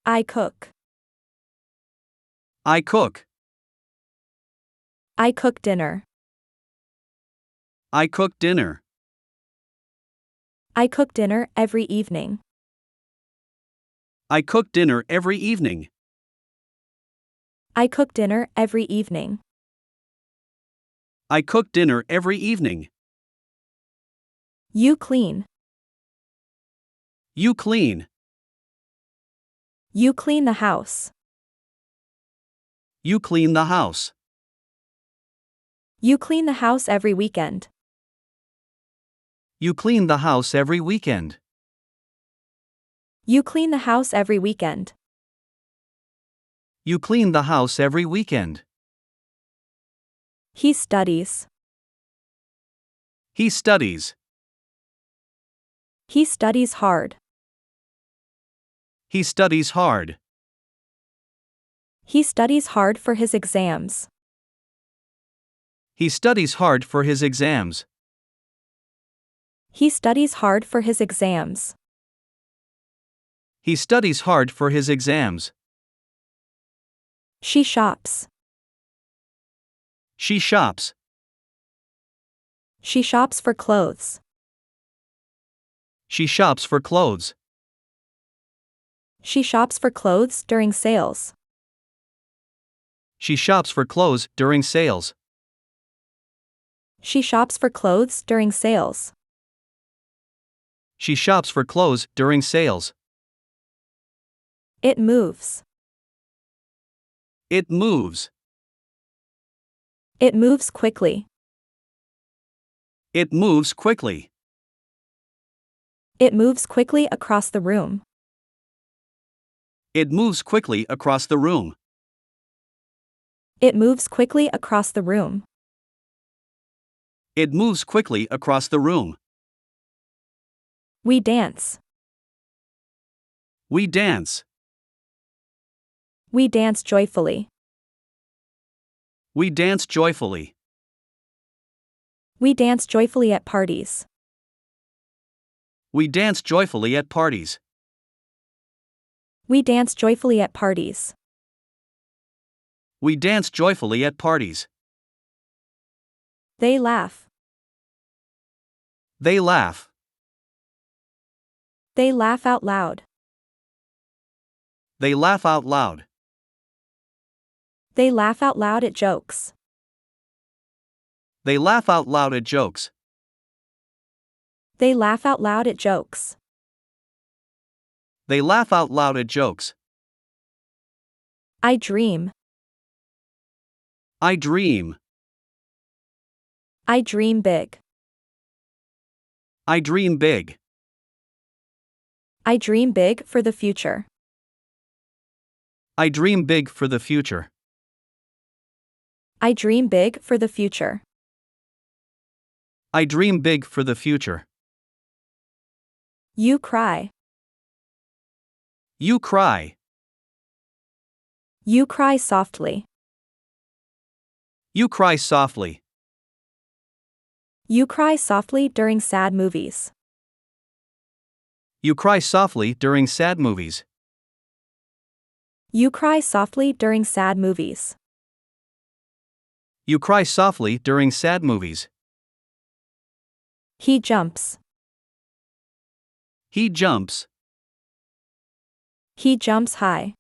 I cook. I cook. I cook dinner. I cook dinner. I cook dinner every evening. I cook dinner every evening. I cook dinner every evening. I cook dinner every evening. You clean. You clean. You clean the house. You clean the house. You clean the house every weekend. You clean the house every weekend. You clean the house every weekend. You clean the house every weekend. He studies. He studies. He studies hard. He studies hard. He studies hard for his exams. He studies hard for his exams. He studies hard for his exams. He studies hard for his exams. She shops. She shops. She shops for clothes. She shops for clothes. She shops for clothes during sales. She shops for clothes during sales. She shops for clothes during sales. She shops for clothes during sales. It moves. It moves. It moves quickly. It moves quickly. It moves quickly across the room. It moves quickly across the room. It moves quickly across the room. It moves quickly across the room. We dance. We dance. We dance joyfully. We dance joyfully. We dance joyfully at parties. We dance joyfully at parties. We dance joyfully at parties. We dance joyfully at parties. They laugh. They laugh. They laugh out loud. They laugh out loud. They laugh out loud at jokes. They laugh out loud at jokes. They laugh out loud at jokes. They laugh out loud at jokes. I dream. I dream. I dream big. I dream big. I dream big for the future. I dream big for the future. I dream big for the future. I dream big for the future. You cry. You cry. You cry softly. You cry softly. You cry softly during sad movies. You cry softly during sad movies. You cry softly during sad movies. You cry softly during sad movies. He jumps. He jumps. He jumps high.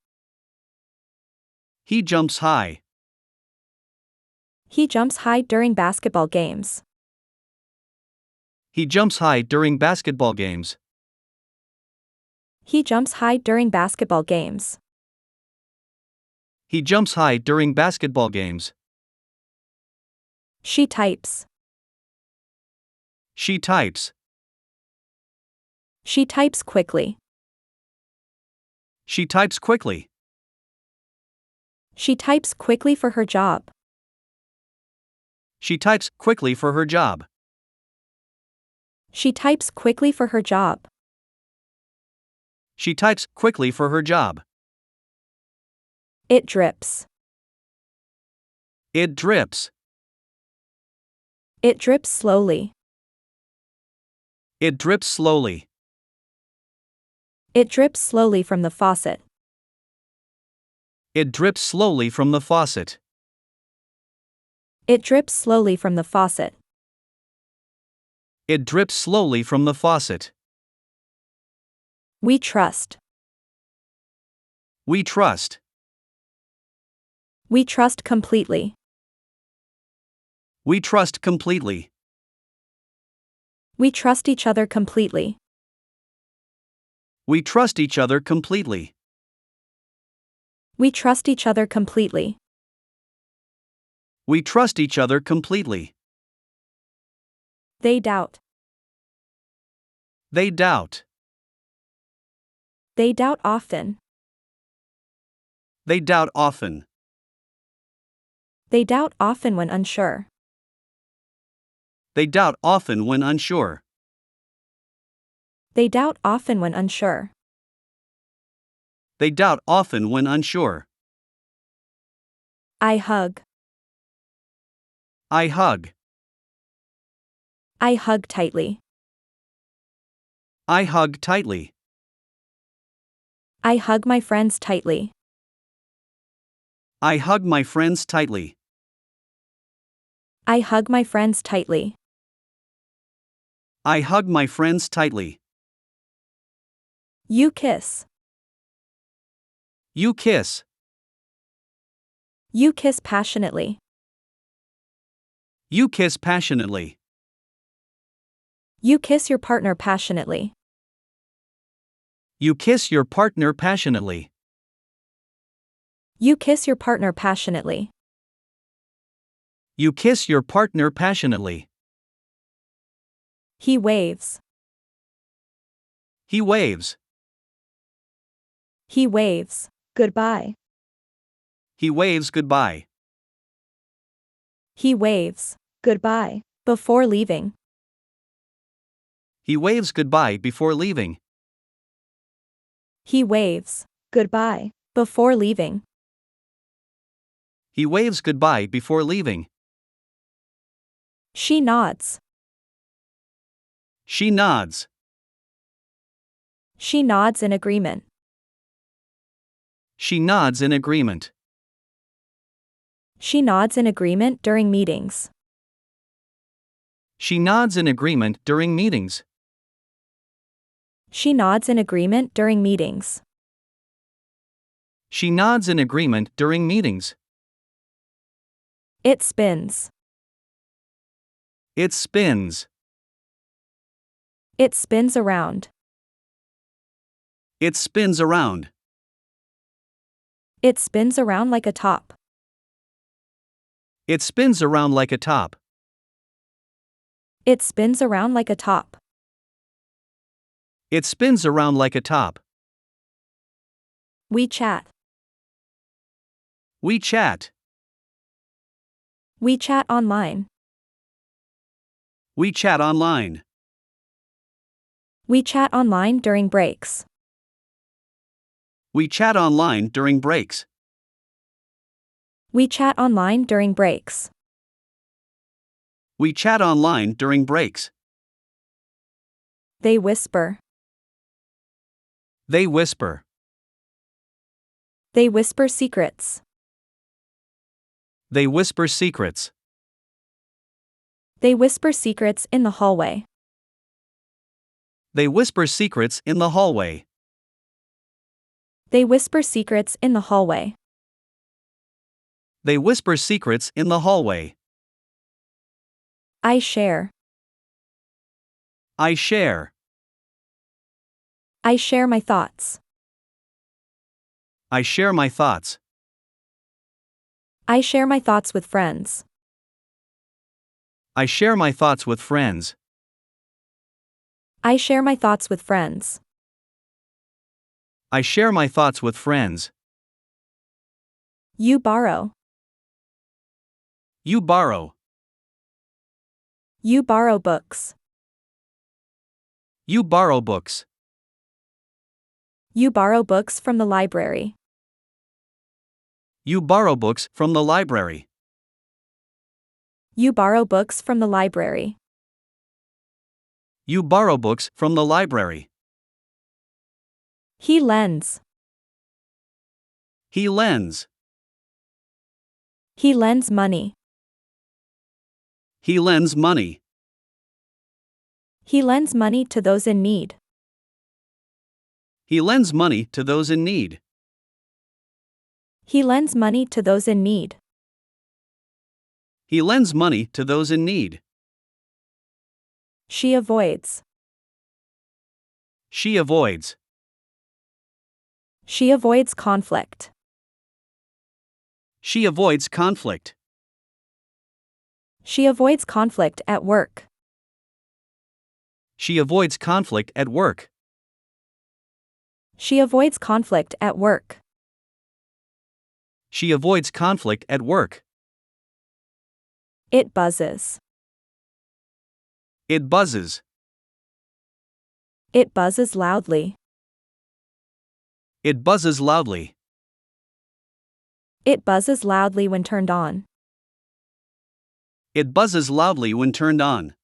He jumps high. He jumps high during basketball games. He jumps high during basketball games. He jumps high during basketball games. He jumps high during basketball games. She types. She types. She types quickly. She types quickly. She types quickly for her job. She types quickly for her job. She types quickly for her job. She types quickly for her job. It drips. It drips. It drips slowly. It drips slowly. It drips slowly from the faucet. It drips slowly from the faucet. It drips slowly from the faucet. It drips slowly from the faucet. We trust. We trust. We trust completely. We trust completely. We trust each other completely. We trust each other completely. We trust each other completely. We trust each other completely. They doubt. They doubt. They doubt often. They doubt often. They doubt often when unsure. They doubt often when unsure. They doubt often when unsure. They doubt often when unsure. I hug. I hug. I hug tightly. I hug tightly. I hug my friends tightly. I hug my friends tightly. I hug my friends tightly. I hug my friends tightly. You kiss. You kiss. You kiss passionately. You kiss passionately. You kiss your partner passionately. You kiss your partner passionately. You kiss your partner passionately. You kiss your partner passionately. He waves. He waves. He waves. Goodbye. He waves goodbye. He waves. Goodbye. Before leaving. He waves goodbye before leaving. He waves. Goodbye. Before leaving. He waves goodbye before leaving. She nods. She nods. She nods in agreement. She nods in agreement. She nods in agreement during meetings. She nods in agreement during meetings. She nods in agreement during meetings. She nods in agreement during meetings. It spins. It spins. It spins around. It spins around. It spins around like a top. It spins around like a top. It spins around like a top. It spins around like a top. We chat. We chat. We chat online. We chat online. We chat online during breaks. We chat online during breaks. We chat online during breaks. We chat online during breaks. They whisper. They whisper. They whisper secrets. They whisper secrets. They whisper secrets in the hallway. They whisper secrets in the hallway. They whisper secrets in the hallway. They whisper secrets in the hallway. I share. I share. I share my thoughts. I share my thoughts. I share my thoughts with friends. I share my thoughts with friends. I share my thoughts with friends. I share my thoughts with friends. You borrow. You borrow. You borrow books. You borrow books. You borrow books from the library. You borrow books from the library. You borrow books from the library. You borrow books from the library. He lends. He lends. He lends money. He lends money. He lends money to those in need. He lends money to those in need. He lends money to those in need. He lends money to those in need. She avoids. She avoids. She avoids conflict. She avoids conflict. She avoids conflict at work. She avoids conflict at work. She avoids conflict at work. She avoids conflict at work. It buzzes. It buzzes. It buzzes loudly. It buzzes loudly. It buzzes loudly when turned on. It buzzes loudly when turned on.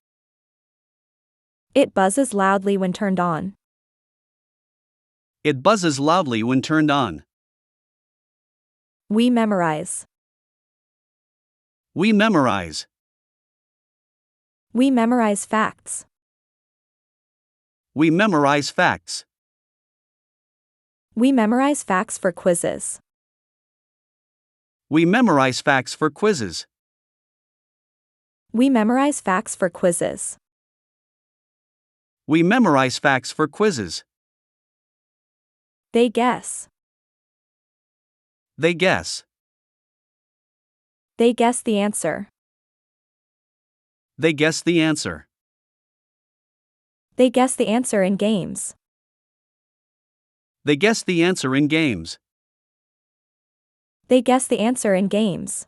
It buzzes loudly when turned on. It buzzes loudly when turned on. We memorize. We memorize. We memorize facts. We memorize facts. We memorize facts for quizzes. We memorize facts for quizzes. We memorize facts for quizzes. We memorize facts for quizzes. They guess. They guess. They guess the answer. They guess the answer. They guess the answer in games. They guess the answer in games. They guess the answer in games.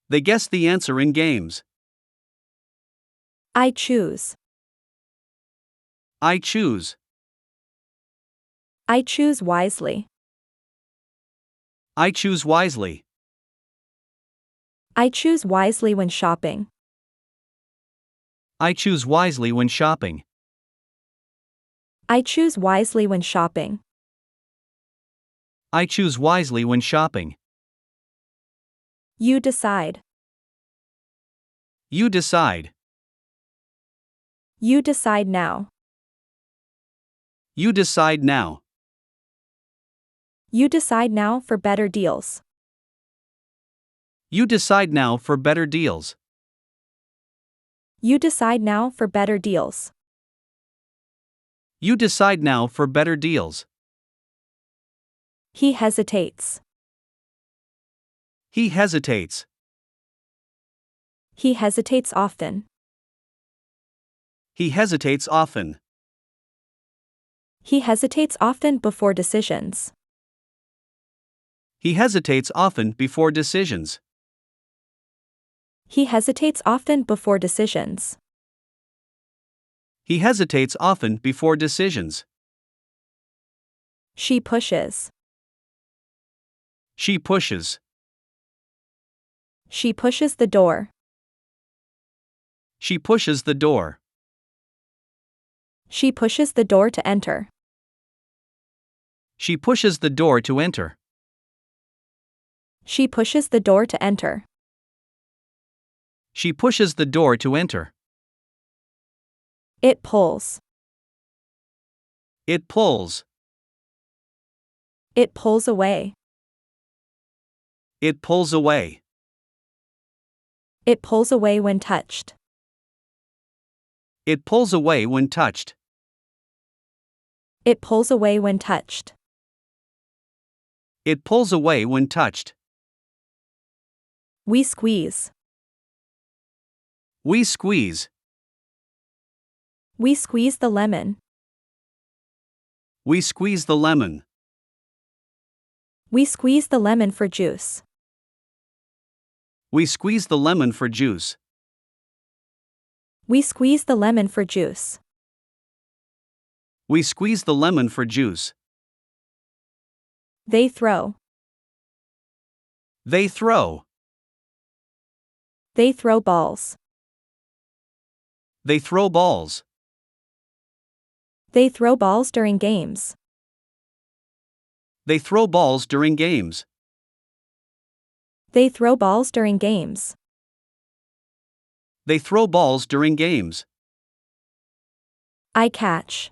They guess the answer in games. I choose. I choose. I choose wisely. I choose wisely. I choose wisely when shopping. I choose wisely when shopping. I choose wisely when shopping. I choose wisely when shopping. You decide. You decide. You decide now. You decide now. You decide now for better deals. You decide now for better deals. You decide now for better deals. You decide now for better deals. He hesitates. He hesitates. He hesitates often. He hesitates often. He hesitates often before decisions. He hesitates often before decisions. He hesitates often before decisions. He hesitates often before decisions. She pushes. She pushes. She pushes the door. She pushes the door. She pushes the door to enter. She pushes the door to enter. She pushes the door to enter. She pushes the door to enter. It pulls. It pulls. It pulls away. It pulls away. It pulls away when touched. It pulls away when touched. It pulls away when touched. It pulls away when touched. We squeeze. We squeeze. We squeeze the lemon. We squeeze the lemon. We squeeze the lemon for juice. We squeeze the lemon for juice. We squeeze the lemon for juice. We squeeze the lemon for juice. They throw. They throw. They throw balls. They throw balls. They throw balls during games. They throw balls during games. They throw balls during games. They throw balls during games. I catch.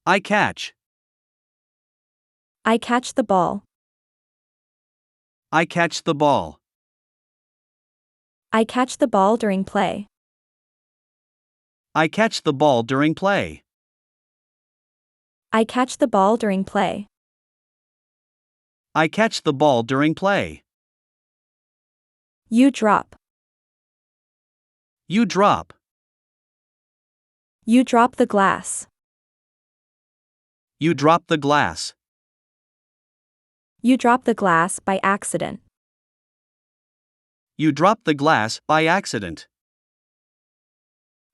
I catch. I catch the ball. I catch the ball. I catch the ball during play. I catch the ball during play. I catch the ball during play. I catch the ball during play. You drop. You drop. You drop the glass. You drop the glass. You drop the glass by accident. You drop the glass by accident.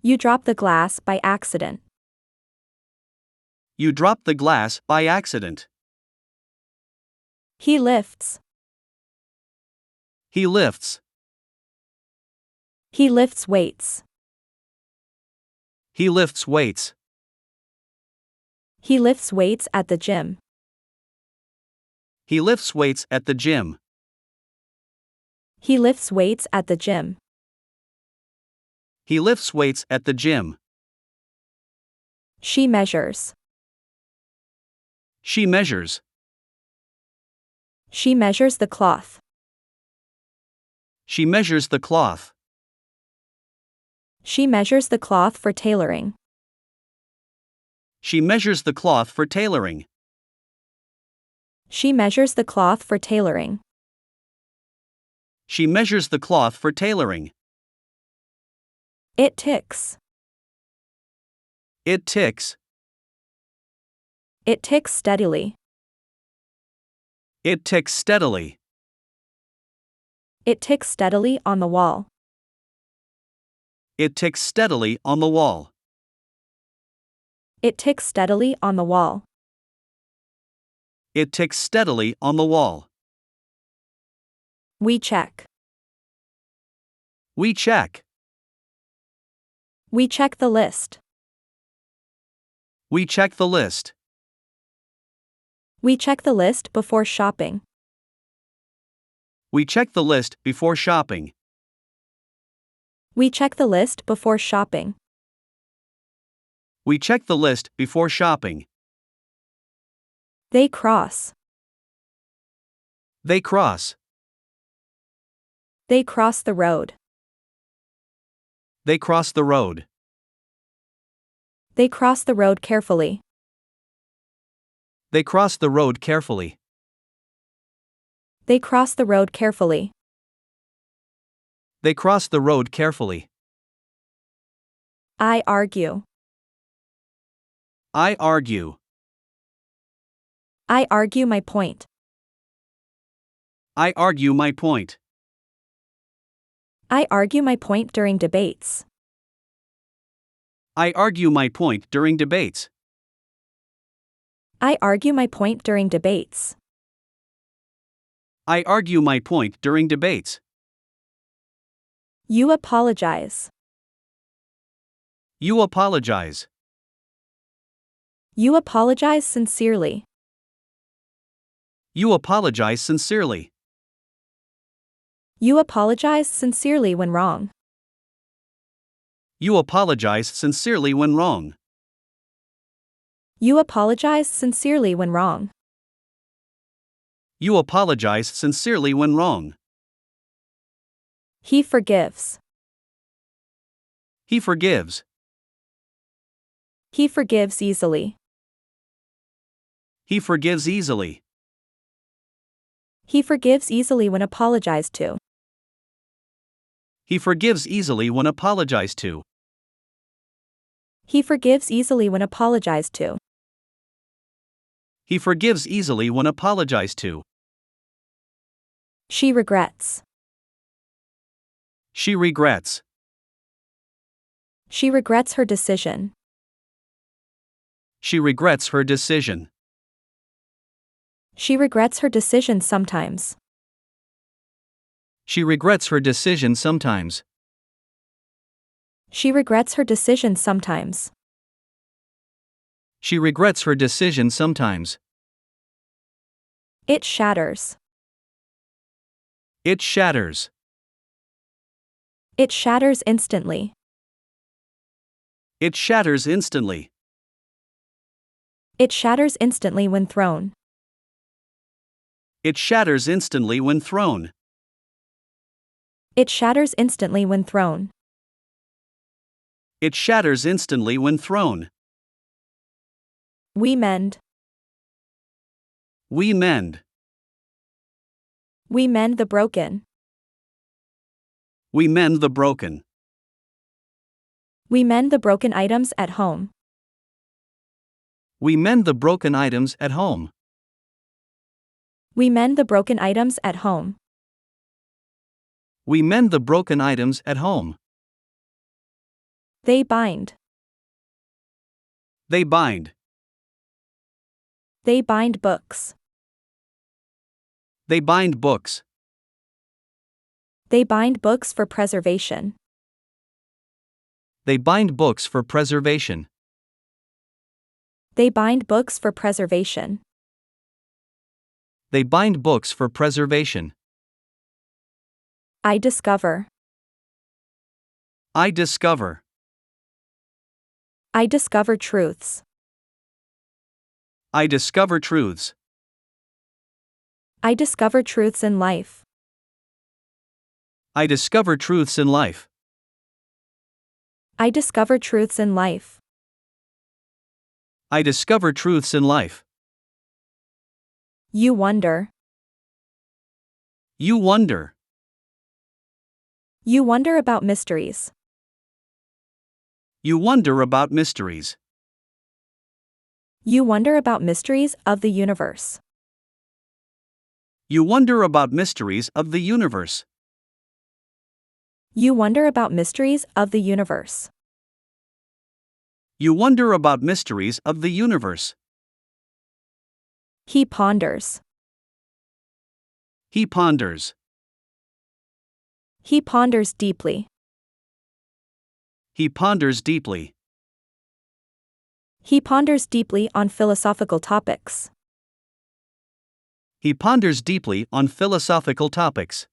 You drop the glass by accident. You drop the glass by accident. He lifts. He lifts. He lifts weights. He lifts weights. He lifts weights at the gym. He lifts weights at the gym. He lifts weights at the gym. He lifts weights at the gym. She measures. She measures. She measures the cloth. She measures the cloth. She measures the cloth for tailoring. She measures the cloth for tailoring. She measures the cloth for tailoring. She measures the cloth for tailoring. It ticks. It ticks. It ticks steadily. It ticks steadily. It ticks steadily on the wall. It ticks steadily on the wall. It ticks steadily on the wall. It ticks steadily on the wall. We check. We check. We check the list. We check the list. We check the list before shopping. We check the list before shopping. We check the list before shopping. We check the list before shopping. They cross. They cross. They cross the road. They cross the road. They cross the road carefully. They cross the road carefully. They cross the road carefully. They cross the road carefully. I argue. I argue. I argue my point. I argue my point. I argue my point during debates. I argue my point during debates. I argue my point during debates. I argue my point during debates. You apologize. You apologize. You apologize sincerely. You apologize sincerely. You apologize sincerely when wrong. You apologize sincerely when wrong. You apologize sincerely when wrong. You apologize sincerely when wrong. He forgives. He forgives. He forgives easily. He forgives easily. He forgives easily when apologized to. He forgives easily when apologized to. He forgives easily when apologized to. He forgives easily when apologized to. She regrets. She regrets. She regrets her decision. She regrets her decision. She regrets her decision sometimes. She regrets her decision sometimes. She regrets her decision sometimes. She regrets her decision sometimes. It shatters. It shatters. It shatters instantly. It shatters instantly. It shatters instantly when thrown. It shatters instantly when thrown. It shatters instantly when thrown. It shatters instantly when thrown. We mend. We mend. We mend the broken. We mend the broken. We mend the broken items at home. We mend the broken items at home. We mend the broken items at home. We mend the broken items at home. They bind. They bind. They bind books. They bind books. They bind books for preservation. They bind books for preservation. They bind books for preservation. They bind books for preservation. I discover. I discover. I discover truths. I discover truths. I discover truths in life. I discover truths in life. I discover truths in life. I discover truths in life. You wonder. You wonder. You wonder about mysteries. You wonder about mysteries. You wonder about mysteries of the universe. You wonder about mysteries of the universe. You wonder about mysteries of the universe. You wonder about mysteries of the universe. He ponders. He ponders. He ponders deeply. He ponders deeply. He ponders deeply on philosophical topics. He ponders deeply on philosophical topics.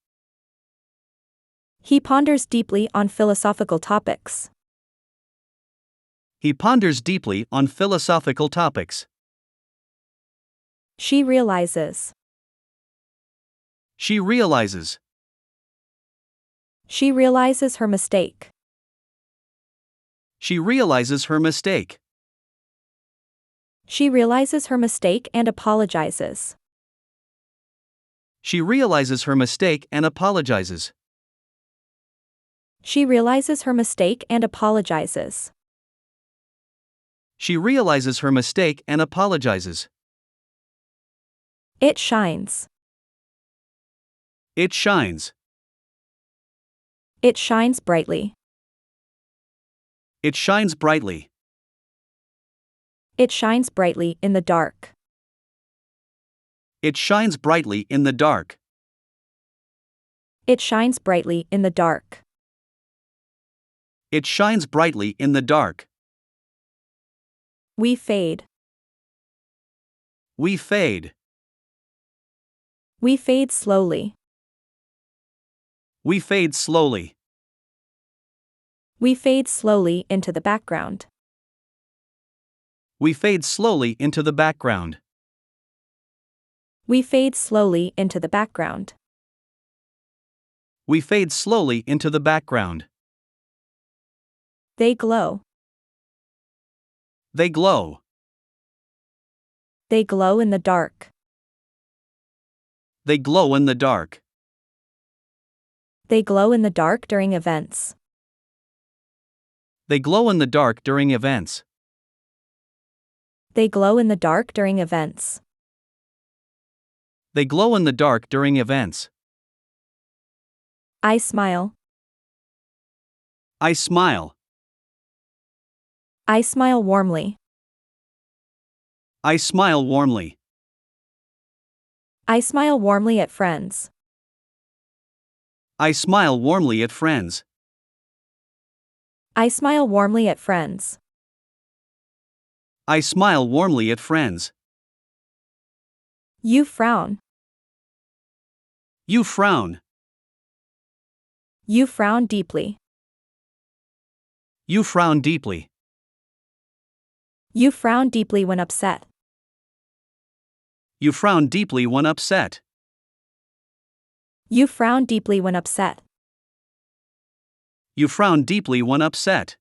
He ponders deeply on philosophical topics. He ponders deeply on philosophical topics. She realizes. She realizes. She realizes her mistake. She realizes her mistake. She realizes her mistake and apologizes. She realizes her mistake and apologizes. She realizes her mistake and apologizes. She realizes her mistake and apologizes. It shines. It shines. It shines brightly. It shines brightly. It shines brightly in the dark. It shines brightly in the dark. It shines brightly in the dark. It shines brightly in the dark. We fade. We fade. We fade slowly. We fade slowly. We fade slowly into the background. We fade slowly into the background. We fade slowly into the background. We fade slowly into the background. They glow. They glow. They glow in the dark. They glow in the dark. They glow in the dark during events. They glow in the dark during events. They glow in the dark during events. They glow in the dark during events. I smile. I smile. I smile warmly. I smile warmly. I smile warmly at friends. I smile warmly at friends. I smile warmly at friends. I smile warmly at friends. You frown. You frown. You frown deeply. You frown deeply. You frown deeply when upset. You frown deeply when upset. You frown deeply when upset. You frown deeply when upset.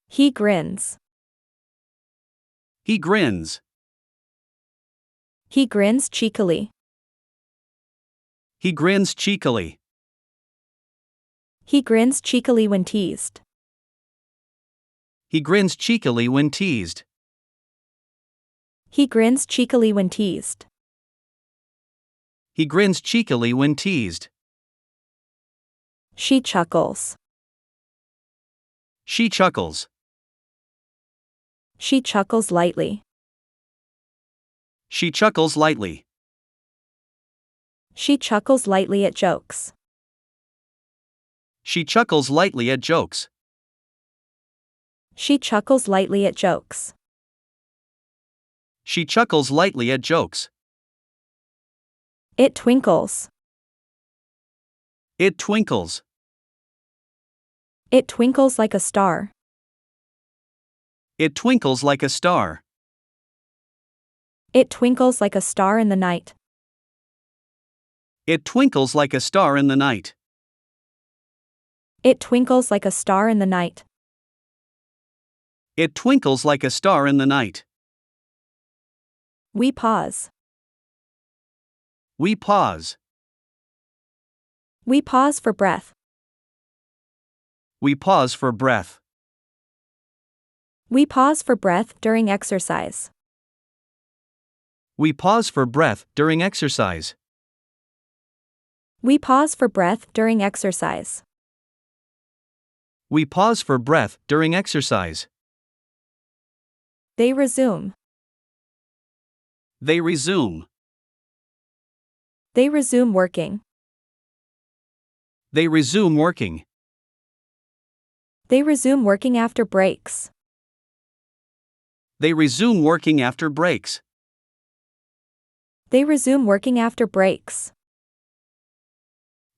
He grins. He grins. He grins cheekily. He grins cheekily. He grins cheekily when teased. He grins cheekily when teased. He grins cheekily when teased. He grins cheekily when teased. She chuckles. She chuckles. She chuckles lightly. She chuckles lightly. She chuckles lightly at jokes. She chuckles lightly at jokes. She chuckles lightly at jokes. She chuckles lightly at jokes. It twinkles. It twinkles. It twinkles like a star. It twinkles like a star. It twinkles like a star in the night. It twinkles like a star in the night. It twinkles like a star in the night. It twinkles like a star in the night. We pause. We pause. We pause for breath. We pause for breath. We pause for breath during exercise. We pause for breath during exercise. We pause for breath during exercise. We pause for breath during exercise. They resume. They resume. They resume working. They resume working. They resume working after breaks. They resume working after breaks. They resume working after breaks.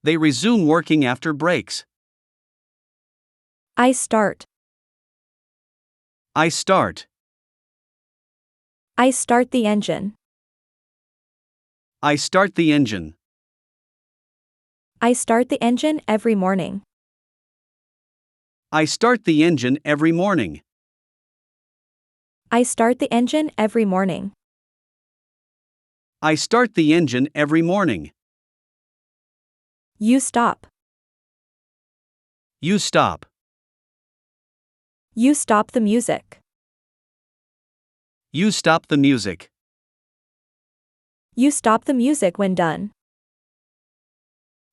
They resume working after breaks. I start. I start. I start the engine. I start the engine. I start the engine every morning. I start the engine every morning. I start the engine every morning. I start the engine every morning. You stop. You stop. You stop the music. You stop the music. You stop the music when done.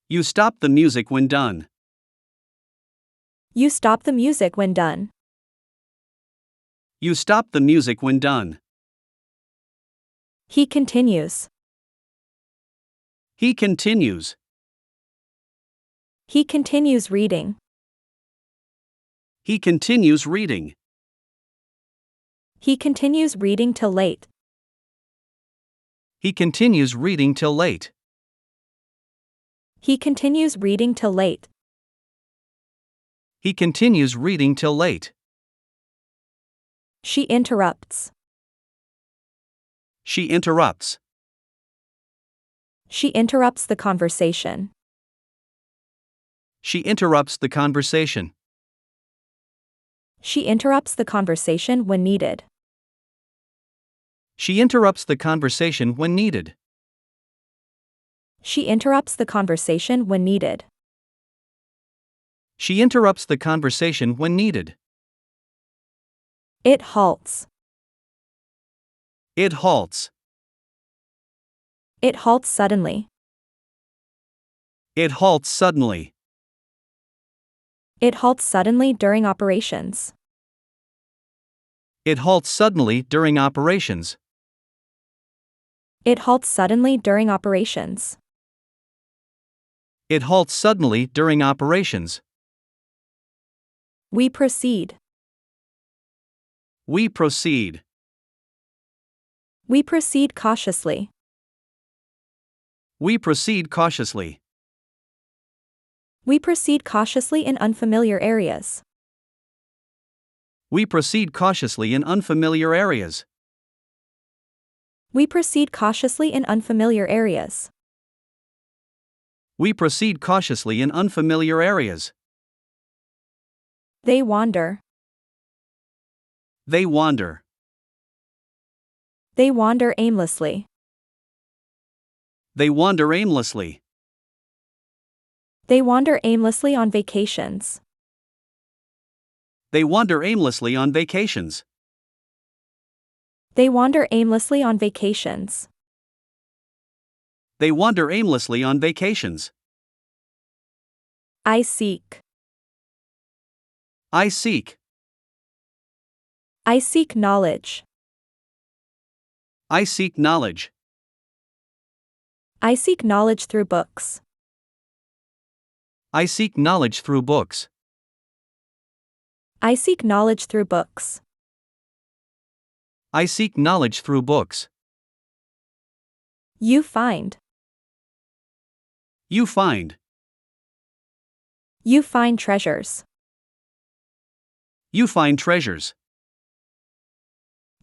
You stop the music when done. You stop the music when done. You stop the music when done. He continues. He continues. He continues reading. He continues reading. He continues reading till late. He continues reading till late. He continues reading till late. He continues reading till late. She interrupts. She interrupts. She interrupts the conversation. She interrupts the conversation. She interrupts the conversation when needed. She interrupts the conversation when needed. She interrupts the conversation when needed. She interrupts the conversation when needed. It halts. It halts. It halts suddenly. It halts suddenly. It halts suddenly during operations. It halts suddenly during operations. It halts suddenly during operations. It halts suddenly during operations. We proceed. We proceed. We proceed cautiously. We proceed cautiously. We proceed cautiously in unfamiliar areas. We proceed cautiously in unfamiliar areas. We proceed cautiously in unfamiliar areas. We proceed cautiously in unfamiliar areas. They wander. They wander. They wander aimlessly. They wander aimlessly. They wander aimlessly on vacations. They wander aimlessly on vacations. They wander aimlessly on vacations. They wander aimlessly on vacations. I seek. I seek. I seek knowledge. I seek knowledge. I seek knowledge through books. I seek knowledge through books. I seek knowledge through books. I seek knowledge through books. You find. You find. You find treasures. You find treasures.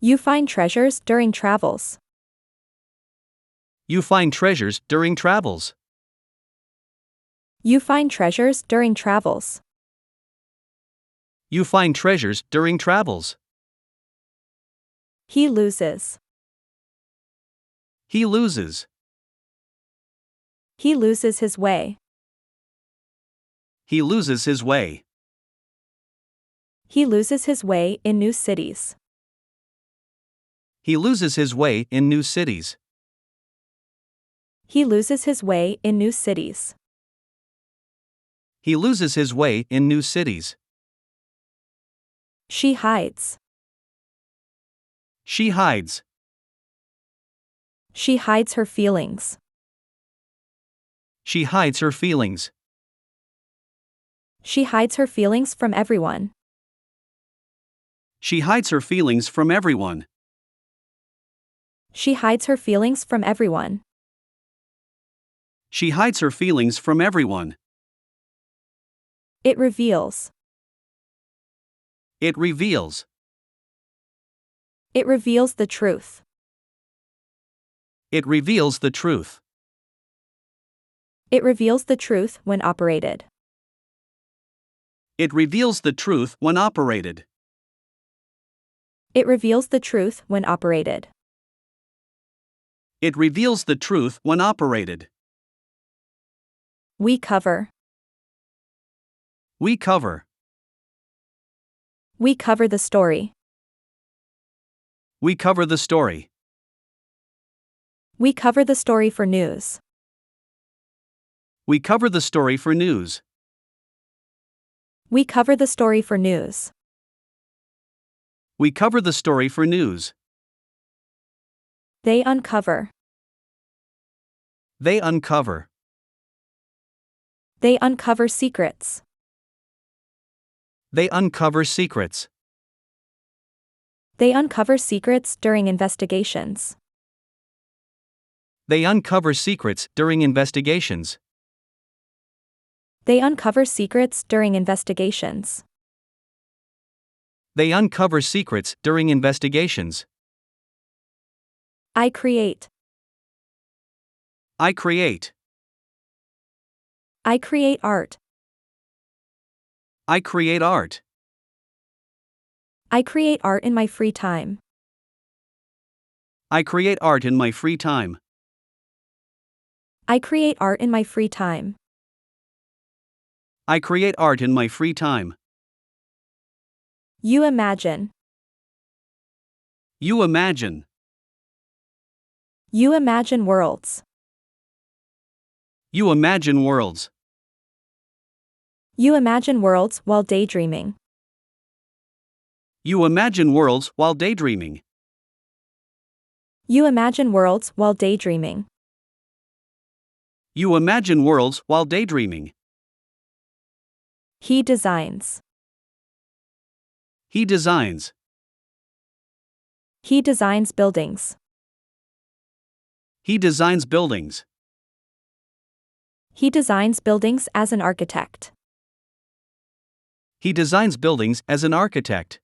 You find treasures during travels. You find treasures during travels. You find treasures during travels. You find treasures during travels. He loses. He loses. He loses his way. He loses his way. He loses his way in new cities. He loses his way in new cities. He loses his way in new cities. He loses his way in new cities. She hides. She hides. She hides her feelings. She hides her feelings. She hides her feelings from everyone. She hides her feelings from everyone. She hides her feelings from everyone. She hides her feelings from everyone. It reveals. It reveals. It reveals the truth. It reveals the truth. It reveals the truth when operated. It reveals the truth when operated. It reveals the truth when operated. It reveals the truth when operated. We cover. We cover. We cover the story. We cover the story. We cover the story for news. We cover the story for news. We cover the story for news. We cover the story for news. They uncover. They uncover. They uncover secrets. They uncover secrets. They uncover secrets during investigations. They uncover secrets during investigations. They uncover secrets during investigations. They uncover secrets during investigations. I create. I create. I create art. I create art. I create art in my free time. I create art in my free time. I create art in my free time. I create art in my free time. You imagine. You imagine. You imagine worlds. You imagine worlds. You imagine worlds while daydreaming. You imagine worlds while daydreaming. You imagine worlds while daydreaming. You imagine worlds while daydreaming. He designs. He designs. He designs buildings. He designs buildings. He designs buildings as an architect. He designs buildings as an architect.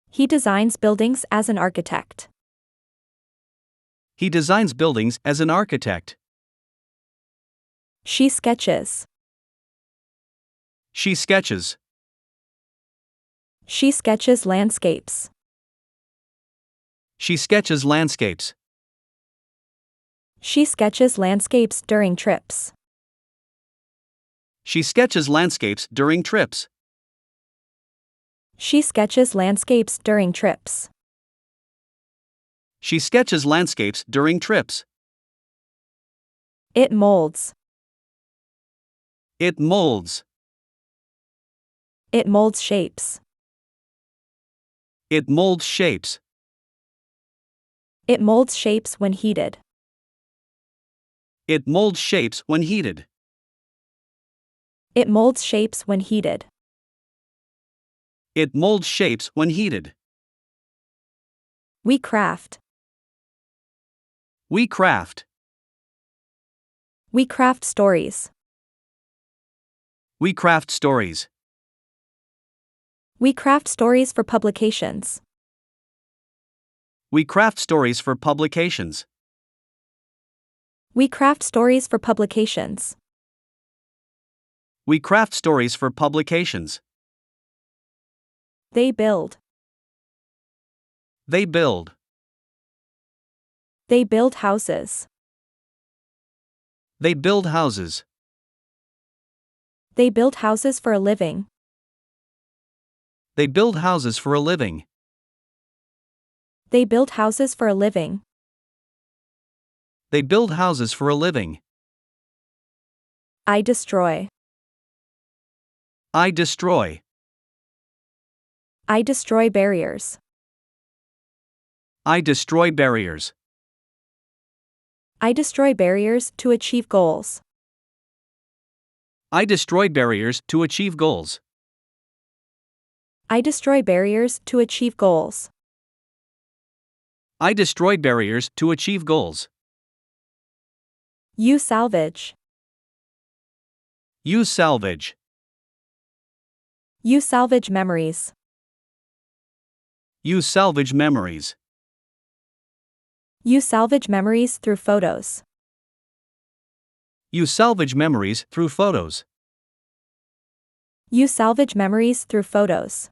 He designs buildings as an architect. He designs buildings as an architect. She sketches. She sketches. She sketches landscapes. She sketches landscapes. She sketches landscapes during trips. She sketches landscapes during trips. She sketches landscapes during trips. She sketches landscapes during trips. It molds. It molds. It molds shapes. It molds shapes. It molds shapes when heated. It molds shapes when heated. It molds shapes when heated. It molds shapes when heated. We craft. We craft. We craft stories. We craft stories. We craft stories for publications. We craft stories for publications. We craft stories for publications. We craft stories for publications. They build. They build. They build houses. They build houses. They build houses for a living. They build houses for a living. They build houses for a living. They build houses for a living. I destroy. I destroy. I destroy barriers. I destroy barriers. I destroy barriers to achieve goals. I destroy barriers to achieve goals. I destroy barriers to achieve goals. I destroy barriers to achieve goals. You salvage. You salvage. You salvage memories. You salvage memories. You salvage memories through photos. You salvage memories through photos. You salvage memories through photos.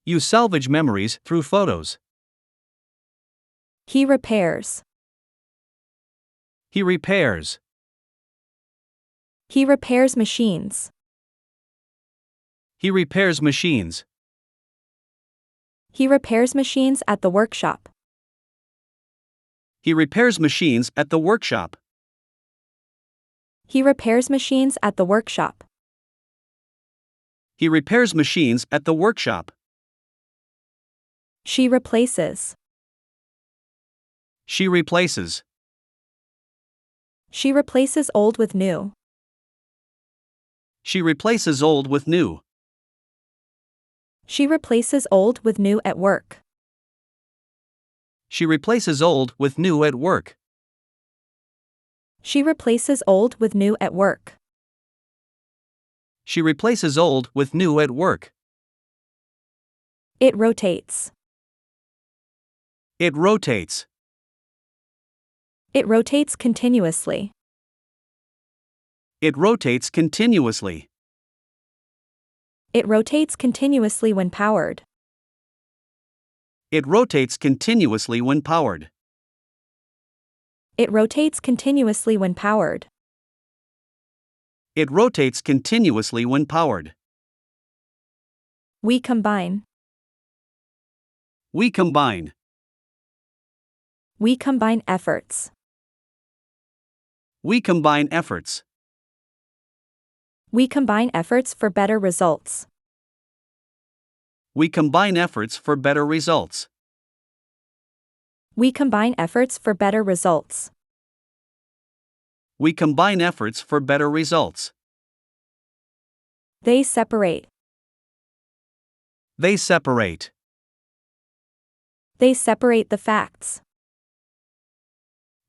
You salvage memories through photos. He repairs. He repairs. He repairs machines. He repairs machines. He repairs machines at the workshop. He repairs machines at the workshop. He repairs machines at the workshop. He repairs machines at the workshop. She replaces. She replaces. She replaces old with new. She replaces old with new. She replaces old with new at work. She replaces old with new at work. She replaces old with new at work. She replaces old with new at work. It rotates. It rotates. It rotates continuously. It rotates continuously. It rotates continuously when powered. It rotates continuously when powered. It rotates continuously when powered. It rotates continuously when powered. We combine. We combine. We combine efforts. We combine efforts. We combine efforts for better results. We combine efforts for better results. We combine efforts for better results. We combine efforts for better results. They separate. They separate. They separate the facts.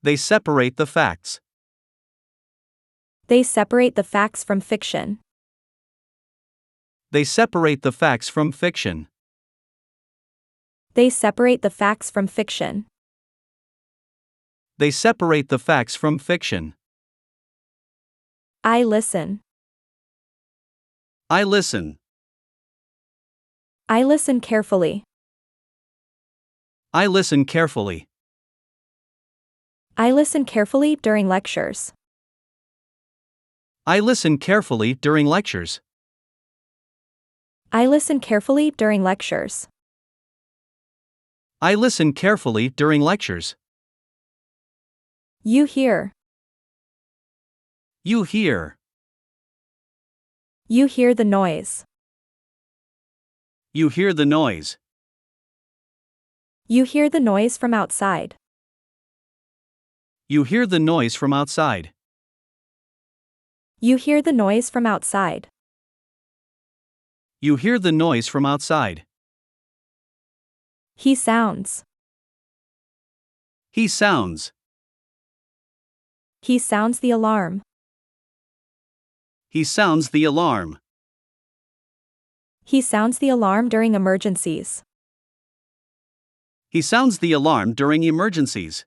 They separate the facts. They separate the facts from fiction. They separate the facts from fiction. They separate the facts from fiction. They separate the facts from fiction. I listen. I listen. I listen carefully. I listen carefully. I listen carefully during lectures. I listen carefully during lectures. I listen carefully during lectures. I listen carefully during lectures. You hear. You hear. You hear the noise. You hear the noise. You hear the noise from outside. You hear the noise from outside. You hear the noise from outside. You hear the noise from outside. He sounds. He sounds. He sounds the alarm. He sounds the alarm. He sounds the alarm during emergencies. He sounds the alarm during emergencies.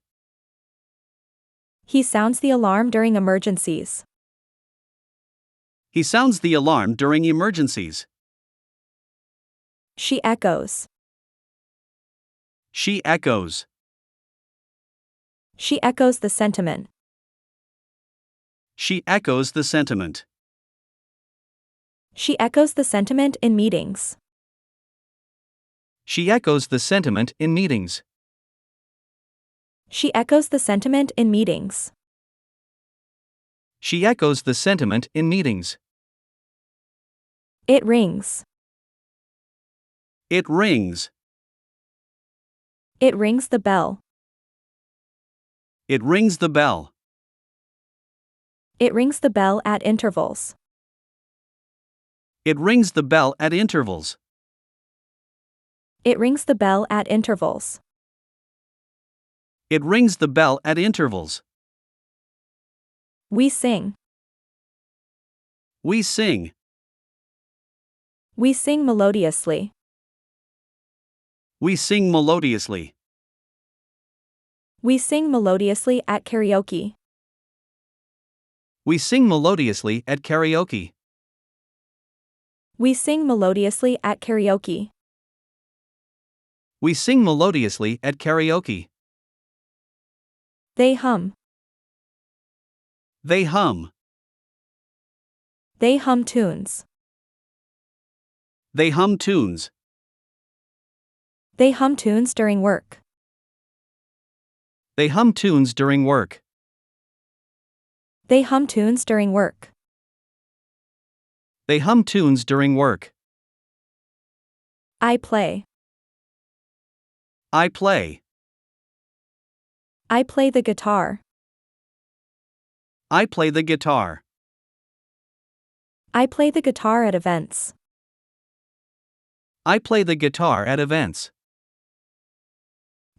He sounds the alarm during emergencies. He sounds the alarm during emergencies. She echoes. She echoes. She echoes the sentiment. She echoes the sentiment. She echoes the sentiment in meetings. She echoes the sentiment in meetings. She echoes the sentiment in meetings. She echoes the sentiment in meetings. It rings. It rings. It rings the bell. It rings the bell. It rings the bell at intervals. It rings the bell at intervals. It rings the bell at intervals. It rings the bell at intervals. We sing. We sing. We sing melodiously. We sing melodiously. We sing melodiously at karaoke. We sing melodiously at karaoke. We sing melodiously at karaoke. We sing melodiously at karaoke. They hum. They hum. They hum tunes. They hum tunes. They hum tunes during work. They hum tunes during work. They hum tunes during work. They hum tunes during work. I play. I play. I play the guitar. I play the guitar. I play the guitar at events. I play the guitar at events.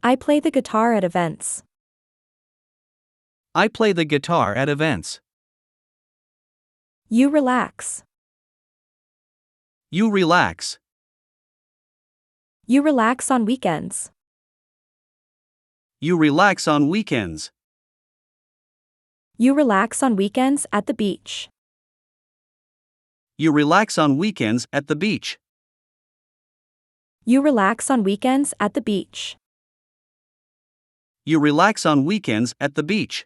I play the guitar at events. I play the guitar at events. You relax. You relax. You relax on weekends. You relax on weekends. You relax on weekends at the beach. You relax on weekends at the beach. You relax on weekends at the beach. You relax on weekends at the beach.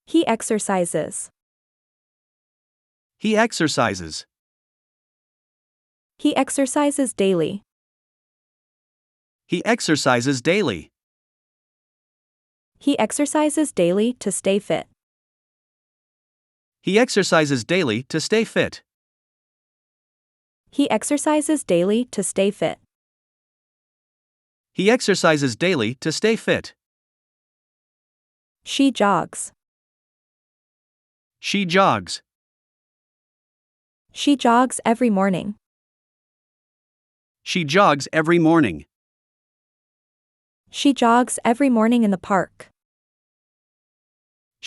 He exercises. He exercises. He exercises daily. He exercises daily. He exercises daily to stay fit. He exercises daily to stay fit. He exercises daily to stay fit. He exercises daily to stay fit. She jogs. She jogs. She jogs every morning. She jogs every morning. She jogs every morning in the park.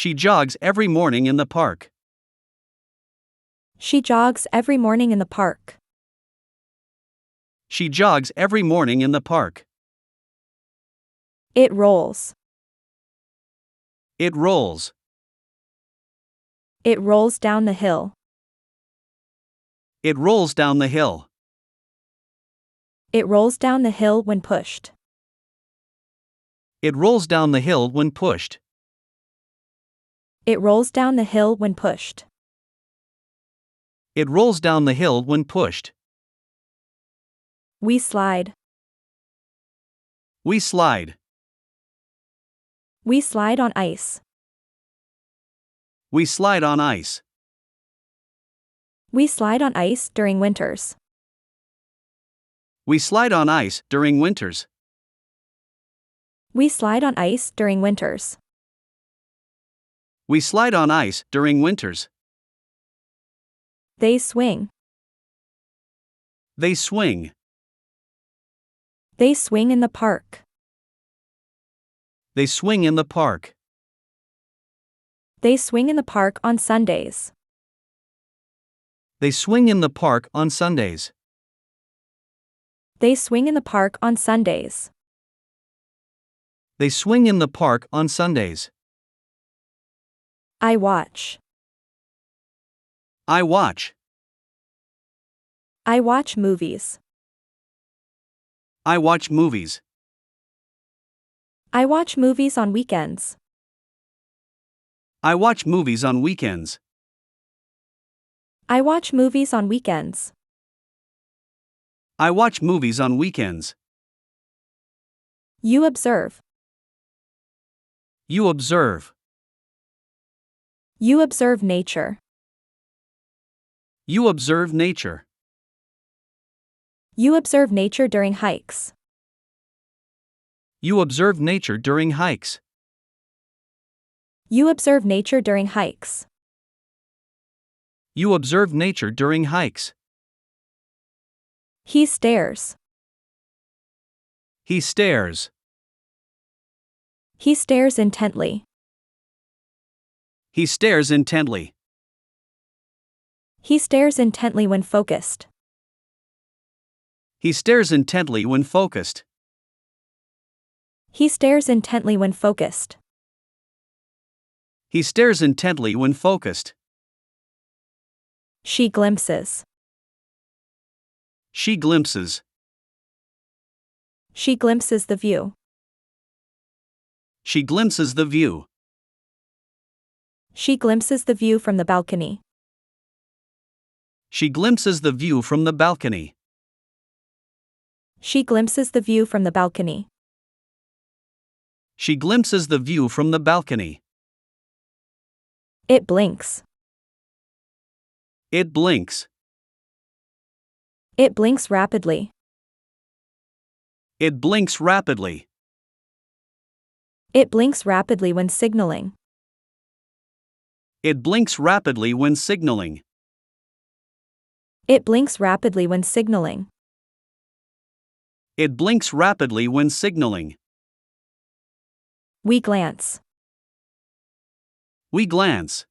She jogs every morning in the park. She jogs every morning in the park. She jogs every morning in the park. It rolls. It rolls. It rolls down the hill. It rolls down the hill. It rolls down the hill when pushed. It rolls down the hill when pushed. It rolls down the hill when pushed. It rolls down the hill when pushed. We slide. We slide. We slide on ice. We slide on ice. We slide on ice during winters. We slide on ice during winters. We slide on ice during winters. We slide on ice during winters. They swing. They swing. They swing in the park. They swing in the park. They swing in the park on Sundays. They swing in the park on Sundays. They swing in the park on Sundays. They swing in the park on Sundays. I watch. I watch. I watch movies. I watch movies. I watch movies on weekends. I watch movies on weekends. I watch movies on weekends. I watch movies on weekends. You observe. You observe. You observe nature. You observe nature. You observe nature during hikes. You observe nature during hikes. You observe nature during hikes. You observe nature during hikes. He stares. He stares. He stares intently. He stares intently. He stares intently when focused. He stares intently when focused. He stares intently when focused. He stares intently when focused. She glimpses. She glimpses. She glimpses the view. She glimpses the view. She glimpses the view from the balcony. She glimpses the view from the balcony. She glimpses the view from the balcony. She glimpses the view from the balcony. It blinks. It blinks. It blinks rapidly. It blinks rapidly. It blinks rapidly when signaling. It blinks rapidly when signaling. It blinks rapidly when signaling. It blinks rapidly when signaling. We glance. We glance.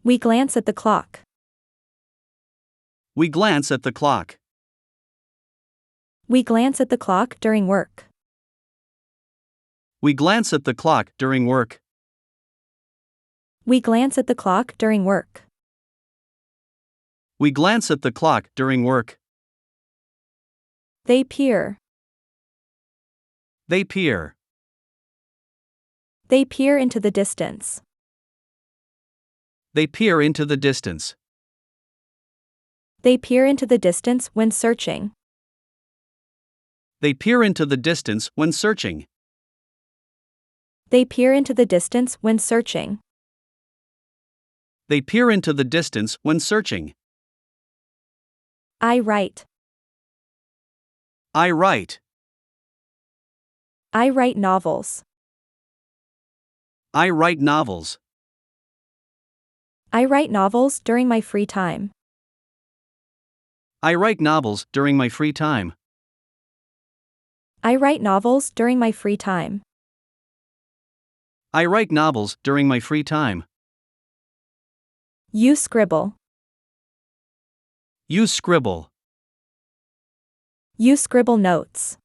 We glance at the clock. We glance at the clock. We glance at the clock during work. We glance at the clock during work. We glance at the clock during work. We glance at the clock during work. They peer. They peer. They peer into the distance. They peer into the distance. They peer into the distance when searching. They peer into the distance when searching. They peer into the distance when searching. They peer into the distance when searching. I write. I write. I write novels. I write novels. I write novels during my free time. I write novels during my free time. I write novels during my free time. I write novels during my free time. You scribble. You scribble. You scribble notes.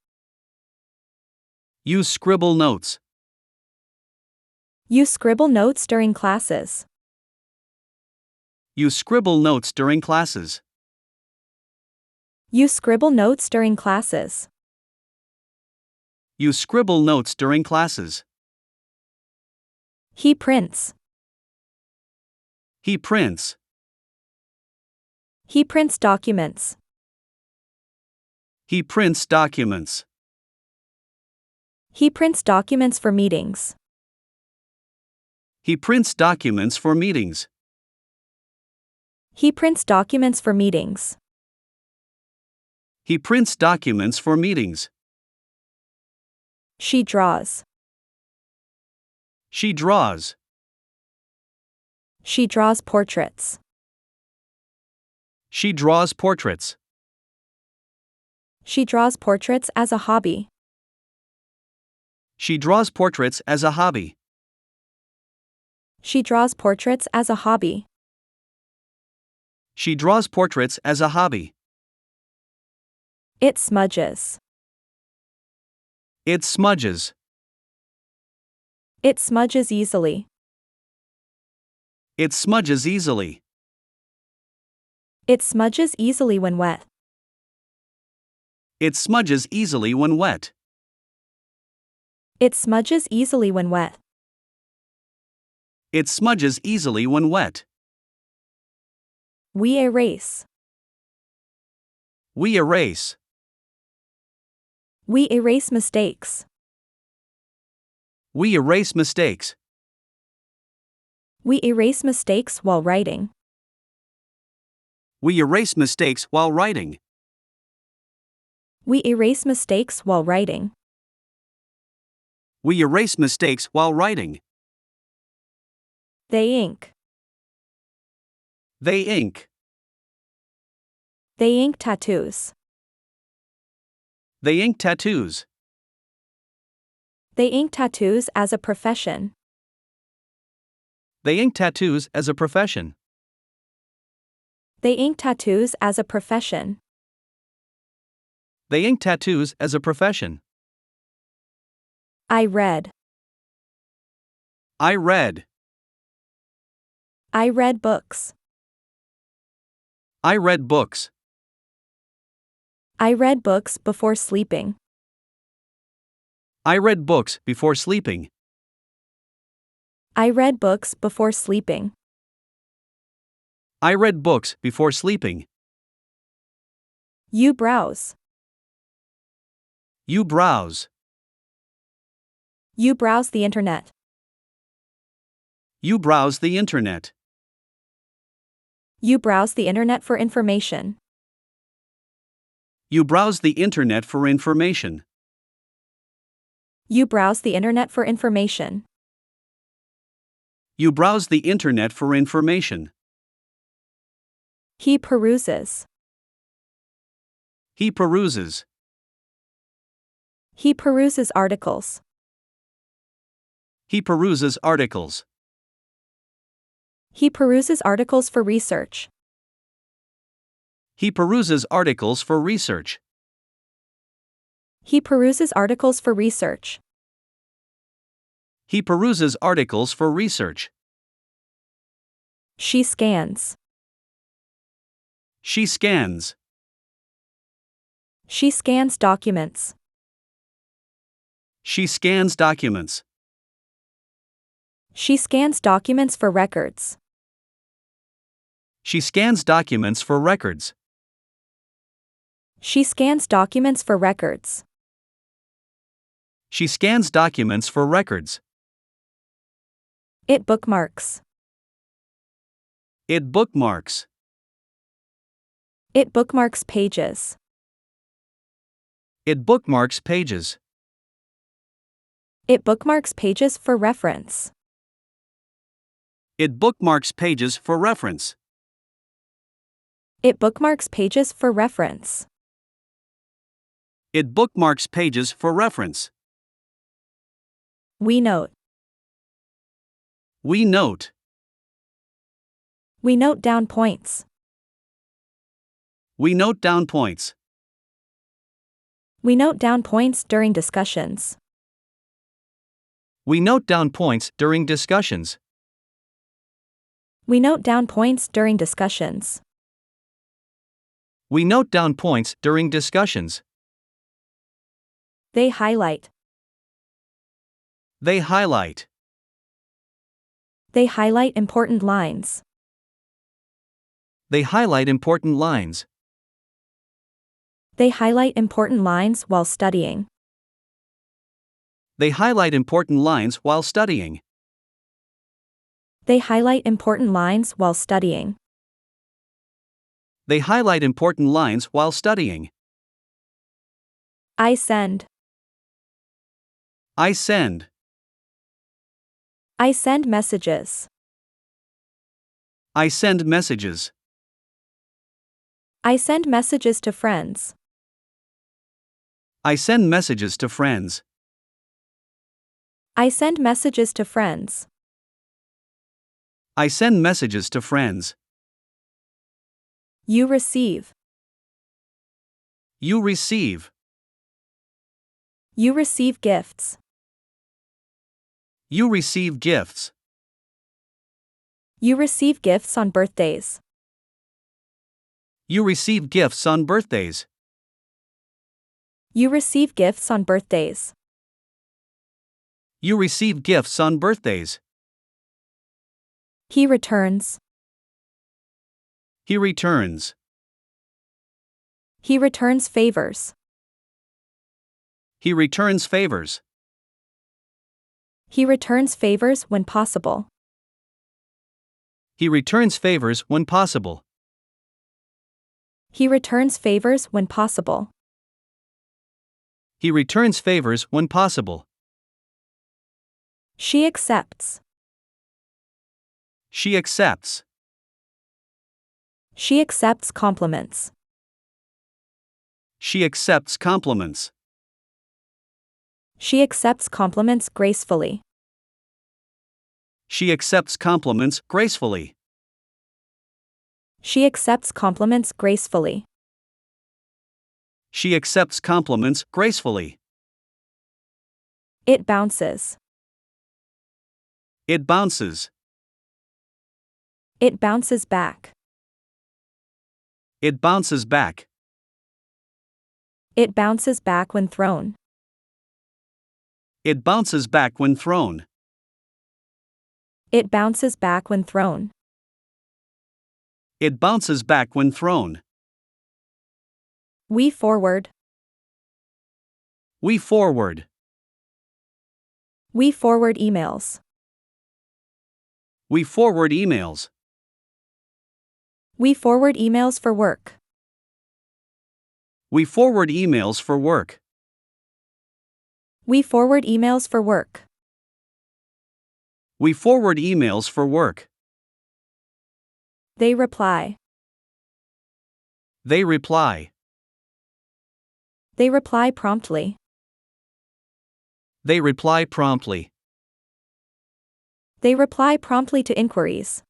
You scribble notes. You scribble notes during classes. You scribble notes during classes. You scribble notes during classes. You scribble notes during classes. He prints. He prints. He prints documents. He prints documents. He prints documents for meetings. He prints documents for meetings. He prints documents for meetings. He prints documents for meetings. She draws. She draws. She draws portraits. She draws portraits. She draws portraits as a hobby. She draws portraits as a hobby. She draws portraits as a hobby. She draws portraits as a hobby. It smudges. It smudges. It smudges easily. It smudges easily. It smudges easily when wet. It smudges easily when wet. It smudges easily when wet. It smudges easily when wet. We erase. We erase. We erase mistakes. We erase mistakes. We erase mistakes while writing. We erase mistakes while writing. We erase mistakes while writing. We erase mistakes while writing. They ink. They ink. They ink tattoos. They ink tattoos. They ink tattoos as a profession. They ink tattoos as a profession. They ink tattoos as a profession. They ink tattoos as a profession. I read. I read. I read books. I read books. I read books before sleeping. I read books before sleeping. I read books before sleeping. I read books before sleeping. You browse. You browse. You browse the internet. You browse the internet. You browse the internet for information. You browse the internet for information. You browse the internet for information. You browse the internet for information. He peruses. He peruses. He peruses articles. He peruses articles. He peruses articles for research. He peruses articles for research. He peruses articles for research. He peruses articles for research. She scans. She scans. She scans documents. She scans documents. She scans documents for records. She scans documents for records. She scans documents for records. She scans documents for records. It bookmarks. It bookmarks. It bookmarks pages. It bookmarks pages. It bookmarks pages for reference. It bookmarks pages for reference. It bookmarks pages for reference. It bookmarks pages for reference. We note. We note. We note down points. We note down points. We note down points during discussions. We note down points during discussions. We note down points during discussions. We note down points during discussions. They highlight. They highlight. They highlight important lines. They highlight important lines. They highlight important lines while studying. They highlight important lines while studying. They highlight important lines while studying. They highlight important lines while studying. I send. I send. I send messages. I send messages. I send messages to friends. I send messages to friends. I send messages to friends. I send messages to friends. You receive. You receive. You receive gifts. You receive gifts. You receive gifts on birthdays. You receive gifts on birthdays. You receive gifts on birthdays. You receive gifts on birthdays. He returns. He returns. He returns favors. He returns favors. He returns favors when possible. He returns favors when possible. He returns favors when possible. He returns favors when possible. She accepts. She accepts. She accepts compliments. She accepts compliments. She accepts compliments gracefully. She accepts compliments gracefully. She accepts compliments gracefully. She accepts compliments gracefully. It bounces. It bounces. It bounces back. It bounces back. It bounces back when thrown. It bounces back when thrown. It bounces back when thrown. It bounces back when thrown. We forward. We forward. We forward emails. We forward emails. We forward emails for work. We forward emails for work. We forward emails for work. We forward emails for work. They reply. They reply. They reply promptly. They reply promptly. They reply promptly to inquiries.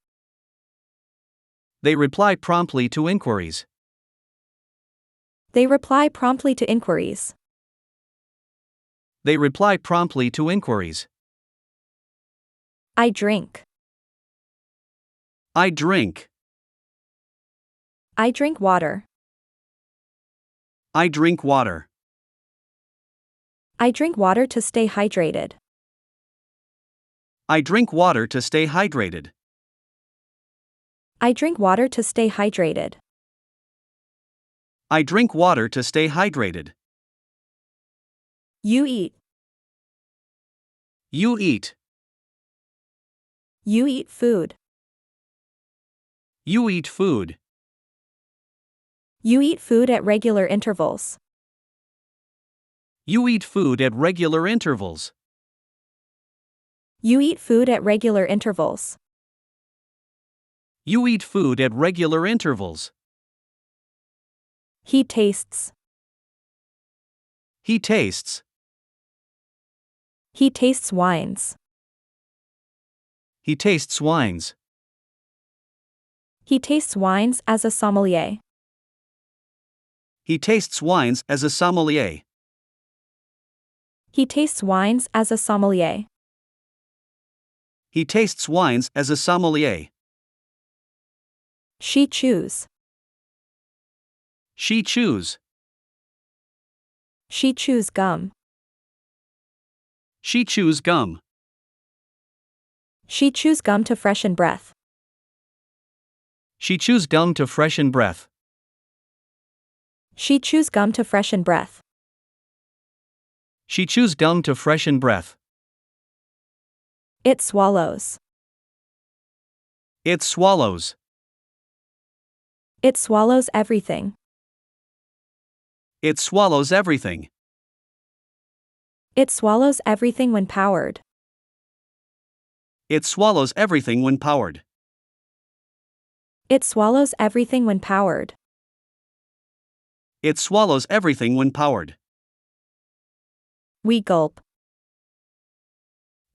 They reply promptly to inquiries. They reply promptly to inquiries. They reply promptly to inquiries. I drink. I drink. I drink water. I drink water. I drink water to stay hydrated. I drink water to stay hydrated. I drink water to stay hydrated. I drink water to stay hydrated. You eat. You eat. You eat food. You eat food. You eat food at regular intervals. You eat food at regular intervals. You eat food at regular intervals. You eat food at regular intervals. He tastes. He tastes. He tastes wines. He tastes wines. He tastes wines as a sommelier. He tastes wines as a sommelier. He tastes wines as a sommelier. He tastes wines as a sommelier. She chews. She chews. She chews gum. She chews gum. She chews gum to freshen breath. She chews gum to freshen breath. She chews gum to freshen breath. She chews gum to freshen breath. It swallows. It swallows. It swallows everything. It swallows everything. It swallows everything when powered. It swallows everything when powered. It swallows everything when powered. It swallows everything when powered. We gulp.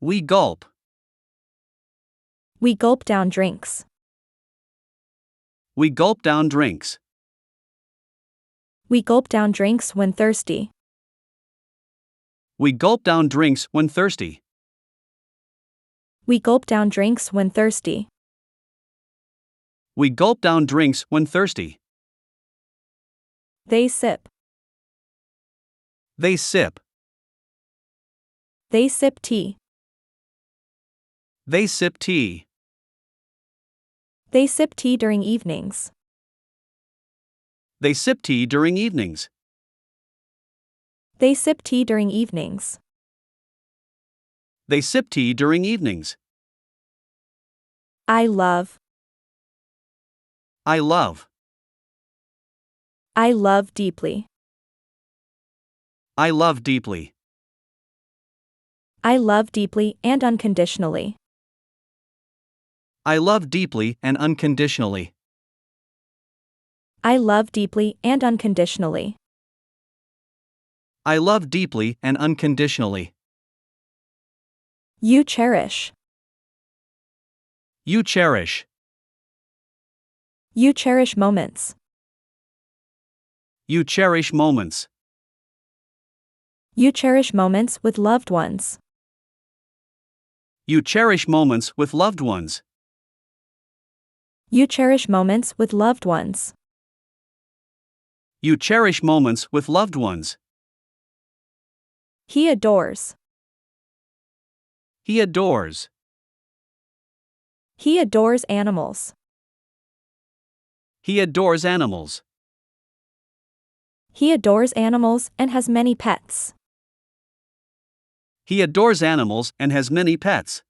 We gulp. We gulp down drinks. We gulp down drinks. We gulp down drinks when thirsty. We gulp down drinks when thirsty. We gulp down drinks when thirsty. We gulp down drinks when thirsty. They sip. They sip. They sip tea. They sip tea. They sip tea during evenings. They sip tea during evenings. They sip tea during evenings. They sip tea during evenings. I love. I love. I love deeply. I love deeply. I love deeply and unconditionally. I love deeply and unconditionally. I love deeply and unconditionally. I love deeply and unconditionally. You cherish. You cherish. You cherish moments. You cherish moments. You cherish moments with loved ones. You cherish moments with loved ones. You cherish moments with loved ones. You cherish moments with loved ones. He adores. He adores. He adores animals. He adores animals. He adores animals and has many pets. He adores animals and has many pets.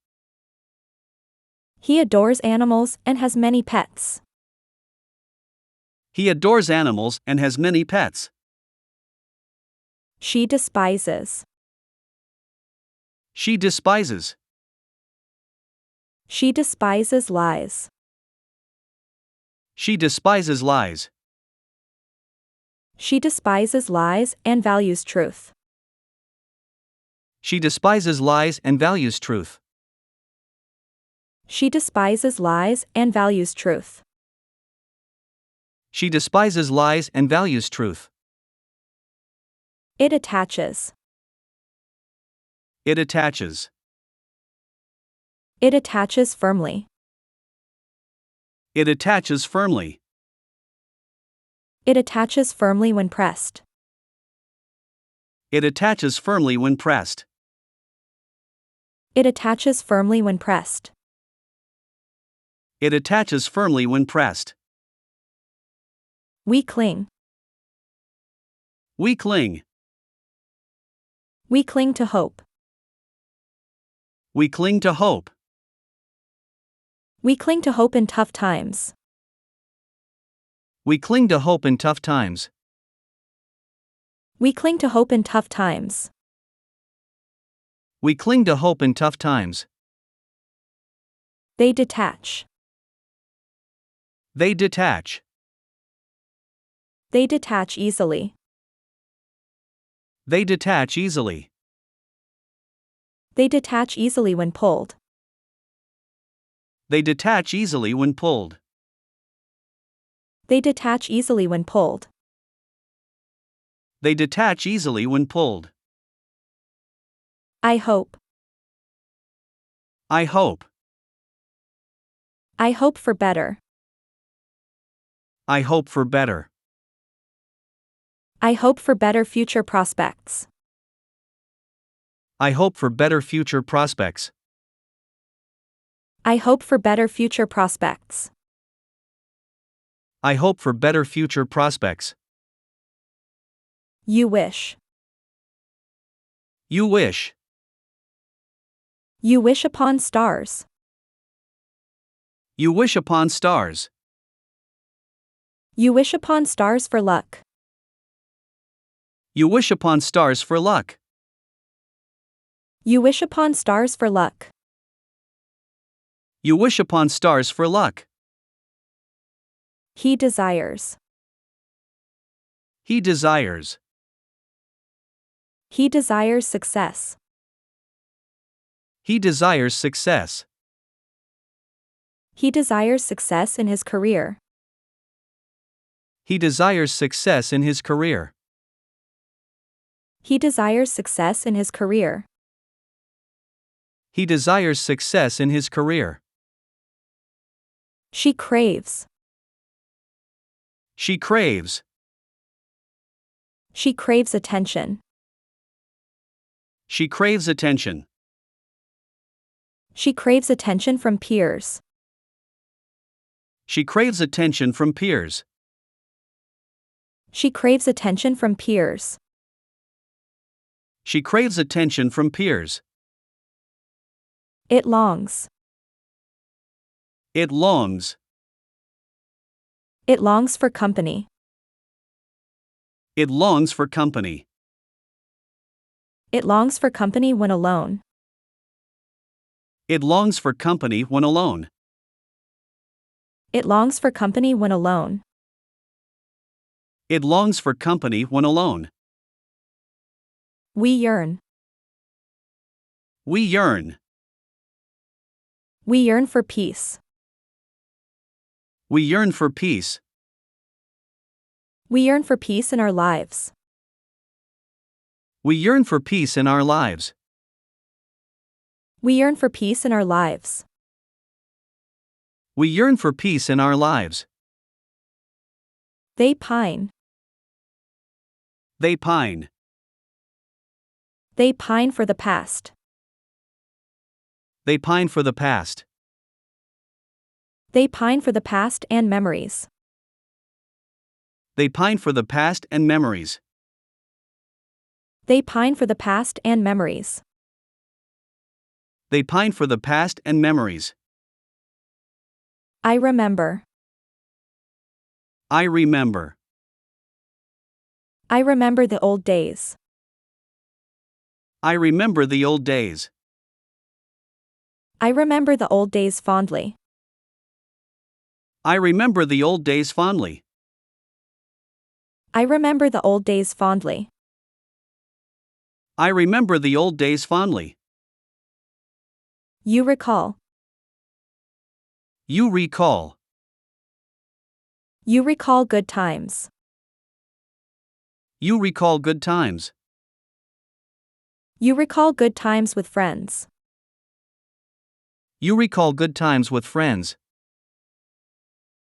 He adores animals and has many pets. He adores animals and has many pets. She despises. She despises. She despises lies. She despises lies. She despises lies and values truth. She despises lies and values truth. She despises lies and values truth. She despises lies and values truth. It attaches. It attaches. It attaches firmly. It attaches firmly. It attaches firmly when pressed. It attaches firmly when pressed. It attaches firmly when pressed. It attaches firmly when pressed. We cling. We cling. We cling to hope. We cling to hope. We cling to hope in tough times. We cling to hope in tough times. We cling to hope in tough times. We cling to hope in tough times. They detach. They detach. They detach easily. They detach easily. They detach easily when pulled. They detach easily when pulled. They detach easily when pulled. They detach easily when pulled. I hope. I hope. I hope for better. I hope for better. I hope for better future prospects. I hope for better future prospects. I hope for better future prospects. I hope for better future prospects. You wish. You wish. You wish upon stars. You wish upon stars. You wish upon stars for luck. You wish upon stars for luck. You wish upon stars for luck. You wish upon stars for luck. He desires. He desires. He desires success. He desires success. He desires success in his career. He desires success in his career. He desires success in his career. He desires success in his career. She craves. She craves. She craves attention. She craves attention. She craves attention from peers. She craves attention from peers. She craves attention from peers. She craves attention from peers. It longs. It longs. It longs for company. It longs for company. It longs for company when alone. It longs for company when alone. It longs for company when alone. It longs for company when alone. We yearn. We yearn. We yearn for peace. We yearn for peace. We yearn for peace in our lives. We yearn for peace in our lives. We yearn for peace in our lives. We yearn for peace in our lives. They pine. They pine. They pine for the past. They pine for the past. They pine for the past and memories. They pine for the past and memories. They pine for the past and memories. They pine for the past and memories. I remember. I remember. I remember the old days. I remember the old days. I remember the old days fondly. I remember the old days fondly. I remember the old days fondly. I remember the old days fondly. You recall. You recall. You recall good times. You recall good times. You recall good times with friends. You recall good times with friends.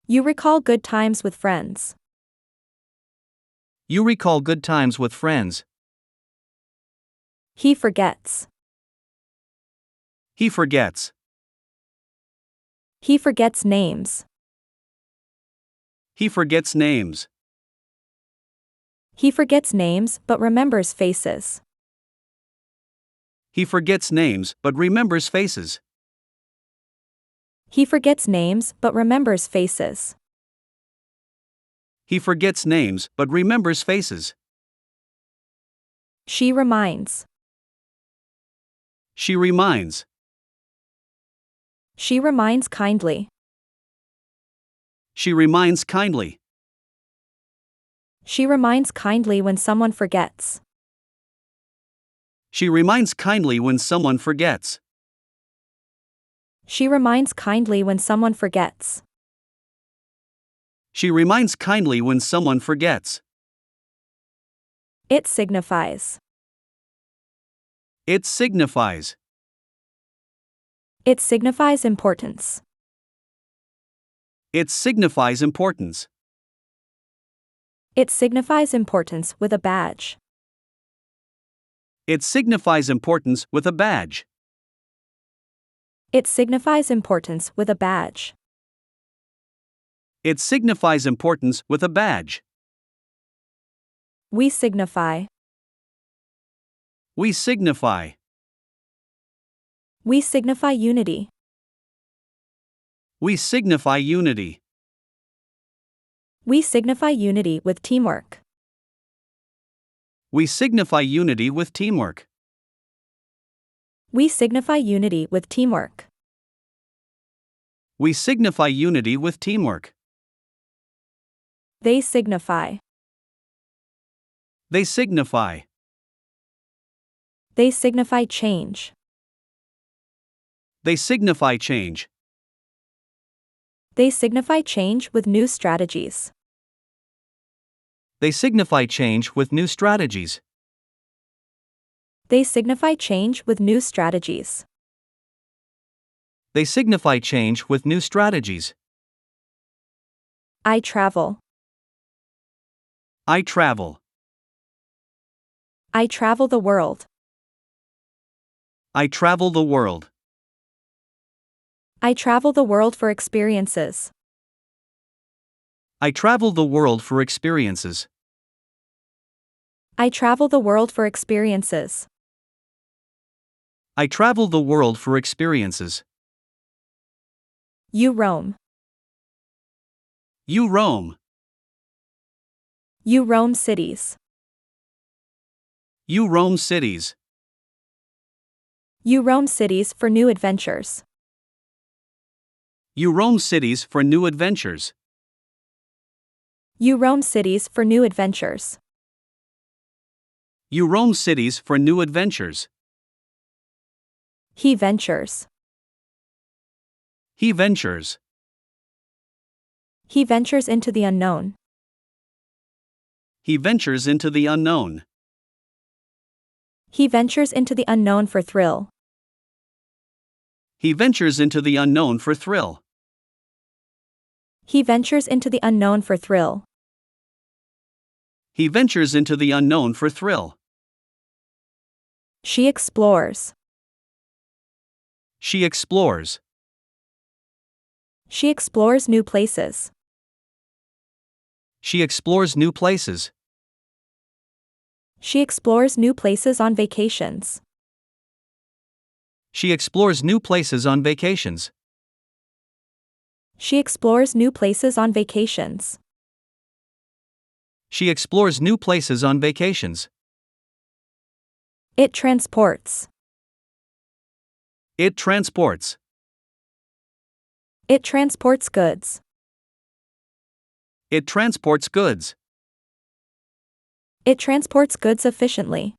You recall good times with friends. You recall good times with friends. He forgets. He forgets. He forgets names. He forgets names. He forgets names but remembers faces. He forgets names but remembers faces. He forgets names but remembers faces. He forgets names but remembers faces. She reminds. She reminds. She reminds kindly. She reminds kindly. She reminds kindly when someone forgets. She reminds kindly when someone forgets. She reminds kindly when someone forgets. She reminds kindly when someone forgets. It signifies. It signifies. It signifies importance. It signifies importance. It signifies importance with a badge. It signifies importance with a badge. It signifies importance with a badge. It signifies importance with a badge. We signify. We signify. We signify unity. We signify unity. We signify unity with teamwork. We signify unity with teamwork. We signify unity with teamwork. We signify unity with teamwork. They signify. They signify. They signify change. They signify change. They signify change with new strategies. They signify change with new strategies. They signify change with new strategies. They signify change with new strategies. I travel. I travel. I travel the world. I travel the world. I travel the world for experiences. I travel the world for experiences. I travel the world for experiences. I travel the world for experiences. You roam. You roam. You roam cities. You roam cities. You roam cities for new adventures. You roam cities for new adventures. You roam cities for new adventures. You roam cities for new adventures. He ventures. He ventures. He ventures into the unknown. He ventures into the unknown. He ventures into the unknown for thrill. He ventures into the unknown for thrill. He ventures into the unknown for thrill. He ventures into the unknown for thrill. She explores. She explores. She explores new places. She explores new places. She explores new places on vacations. She explores new places on vacations. She explores new places on vacations. She explores new places on vacations. It transports. It transports. It transports goods. It transports goods. It transports goods efficiently.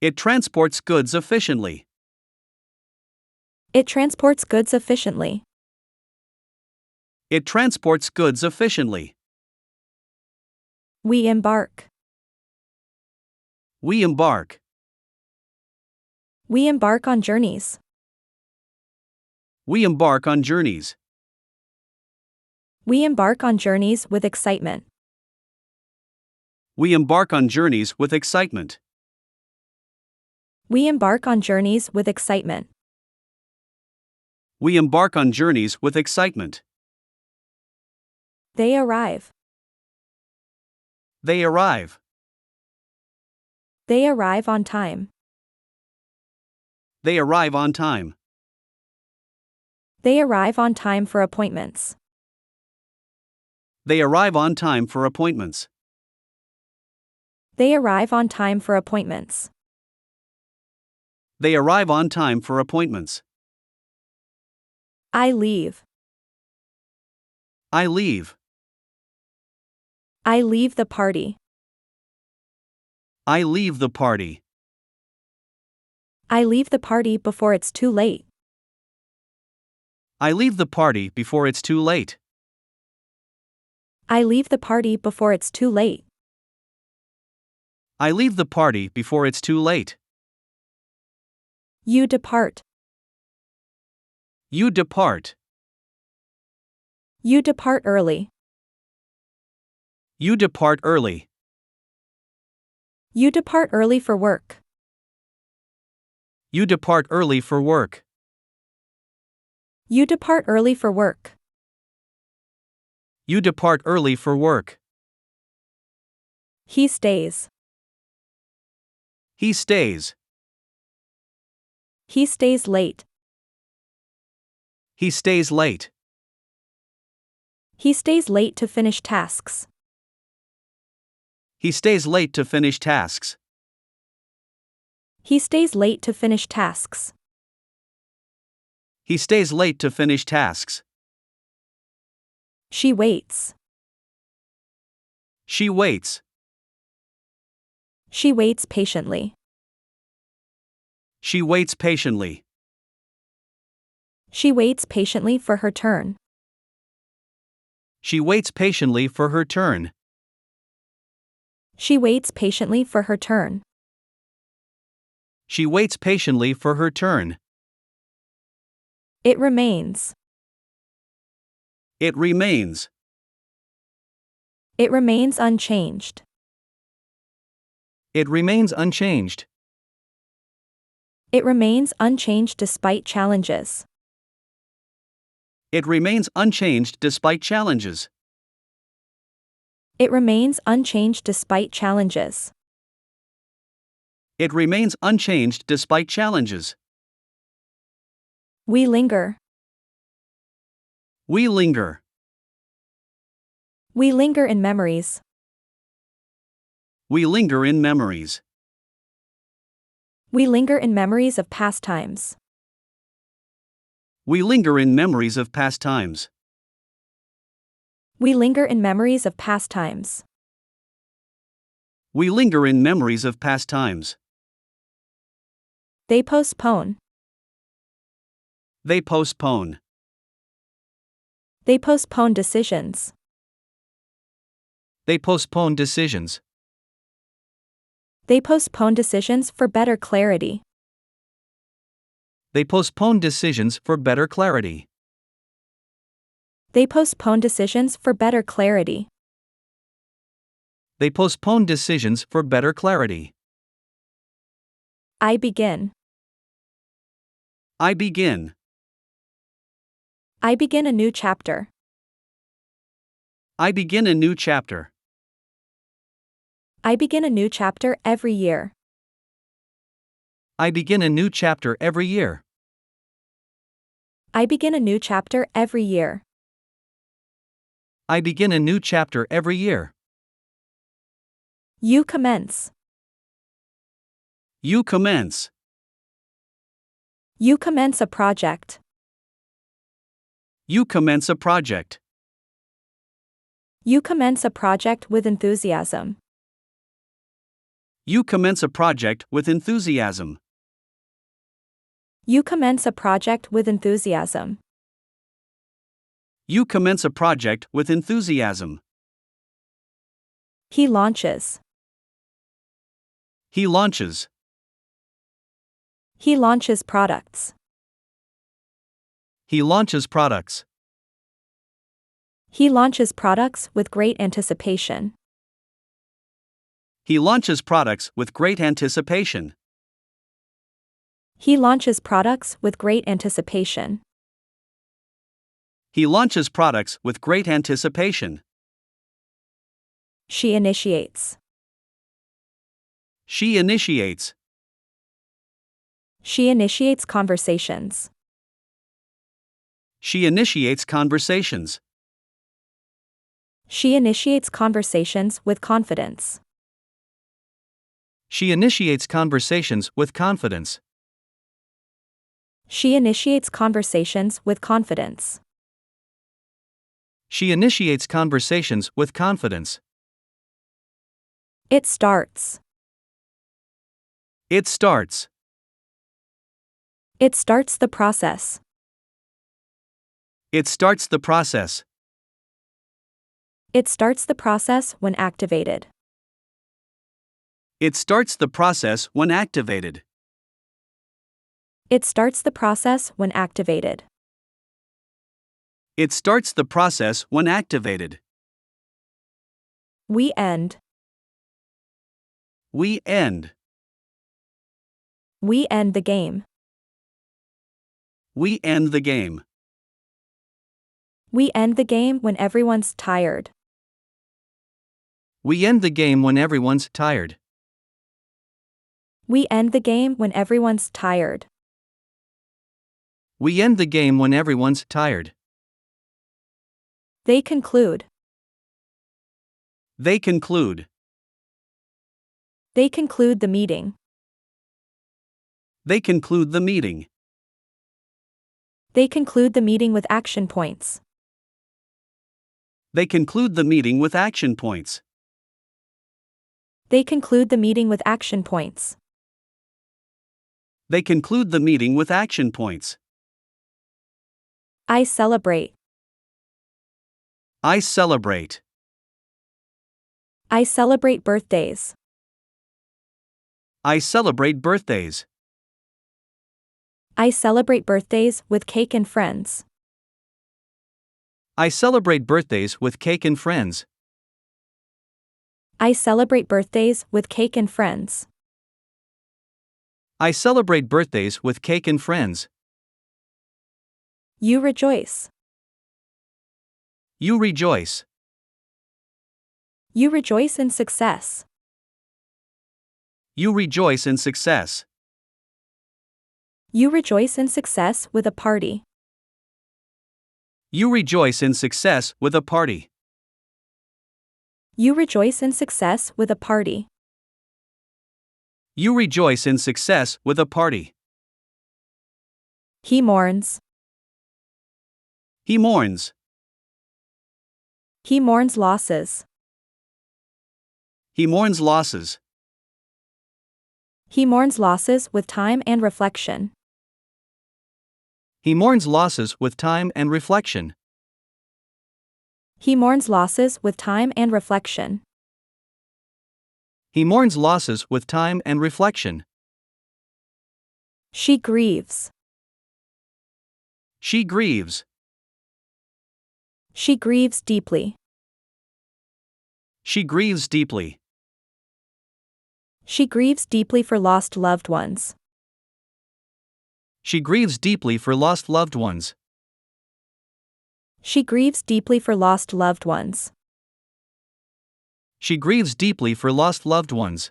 It transports goods efficiently. It transports goods efficiently. It transports goods efficiently. We embark. We embark. We embark on journeys. We embark on journeys. We embark on journeys with excitement. We embark on journeys with excitement. We embark on journeys with excitement. We embark on journeys with excitement. They arrive. They arrive. They arrive on time. They arrive on time. They arrive on time for appointments. They arrive on time for appointments. They arrive on time for appointments. They arrive on time for appointments. I leave. I leave. I leave the party. I leave the party. I leave the party before it's too late. I leave the party before it's too late. I leave the party before it's too late. I leave the party before it's too late. You depart. You depart. You depart early. You depart early. You depart early for work. You depart early for work. You depart early for work. You depart early for work. He stays. He stays. He stays late. He stays late. He stays late to finish tasks. He stays late to finish tasks. He stays late to finish tasks. He stays late to finish tasks. She waits. She waits. She waits patiently. She waits patiently. She waits patiently for her turn. She waits patiently for her turn. She waits patiently for her turn. She waits patiently for her turn. It remains. It remains. It remains unchanged. It remains unchanged. It remains unchanged despite challenges. It remains unchanged despite challenges. It remains unchanged despite challenges. It remains unchanged despite challenges. We linger. We linger. We linger in memories. We linger in memories. We linger in memories of past times. We linger in memories of past times. We linger in memories of past times. We linger in memories of past times. They postpone. They postpone. They postpone decisions. They postpone decisions. They postpone decisions for better clarity. They postpone decisions for better clarity. They postpone decisions for better clarity. They postpone decisions for better clarity. I begin. I begin. I begin a new chapter. I begin a new chapter. I begin a new chapter every year. I begin a new chapter every year. I begin a new chapter every year. I begin a new chapter every year. You commence. You commence. You commence a project. You commence a project. You commence a project with enthusiasm. You commence a project with enthusiasm. You commence a project with enthusiasm. You commence a project with enthusiasm. He launches. He launches. He launches products. He launches products. He launches products with great anticipation. He launches products with great anticipation. He launches products with great anticipation. He launches products with great anticipation. She initiates. She initiates. She initiates conversations. She initiates conversations. She initiates conversations with confidence. She initiates conversations with confidence. She initiates conversations with confidence. She initiates conversations with confidence. It starts. It starts. It starts the process. It starts the process. It starts the process when activated. It starts the process when activated. It starts the process when activated. It starts the process when activated. We end. We end. We end the game. We end the game. We end the game when everyone's tired. We end the game when everyone's tired. We end the game when everyone's tired. We end the game when everyone's tired. They conclude. They conclude. They conclude the meeting. They conclude the meeting. They conclude the meeting with action points. They conclude the meeting with action points. They conclude the meeting with action points. They conclude the meeting with action points. I celebrate. I celebrate. I celebrate birthdays. I celebrate birthdays. I celebrate birthdays with cake and friends. I celebrate birthdays with cake and friends. I celebrate birthdays with cake and friends. I celebrate birthdays with cake and friends. You rejoice. You rejoice. You rejoice in success. You rejoice in success. You rejoice in success with a party. You rejoice in success with a party. You rejoice in success with a party. You rejoice in success with a party. He mourns. He mourns. He mourns losses. He mourns losses. He mourns losses with time and reflection. He mourns losses with time and reflection. He mourns losses with time and reflection. He mourns losses with time and reflection. She grieves. She grieves. She grieves deeply. She grieves deeply. She grieves deeply for lost loved ones. She grieves deeply for lost loved ones. She grieves deeply for lost loved ones. She grieves deeply for lost loved ones.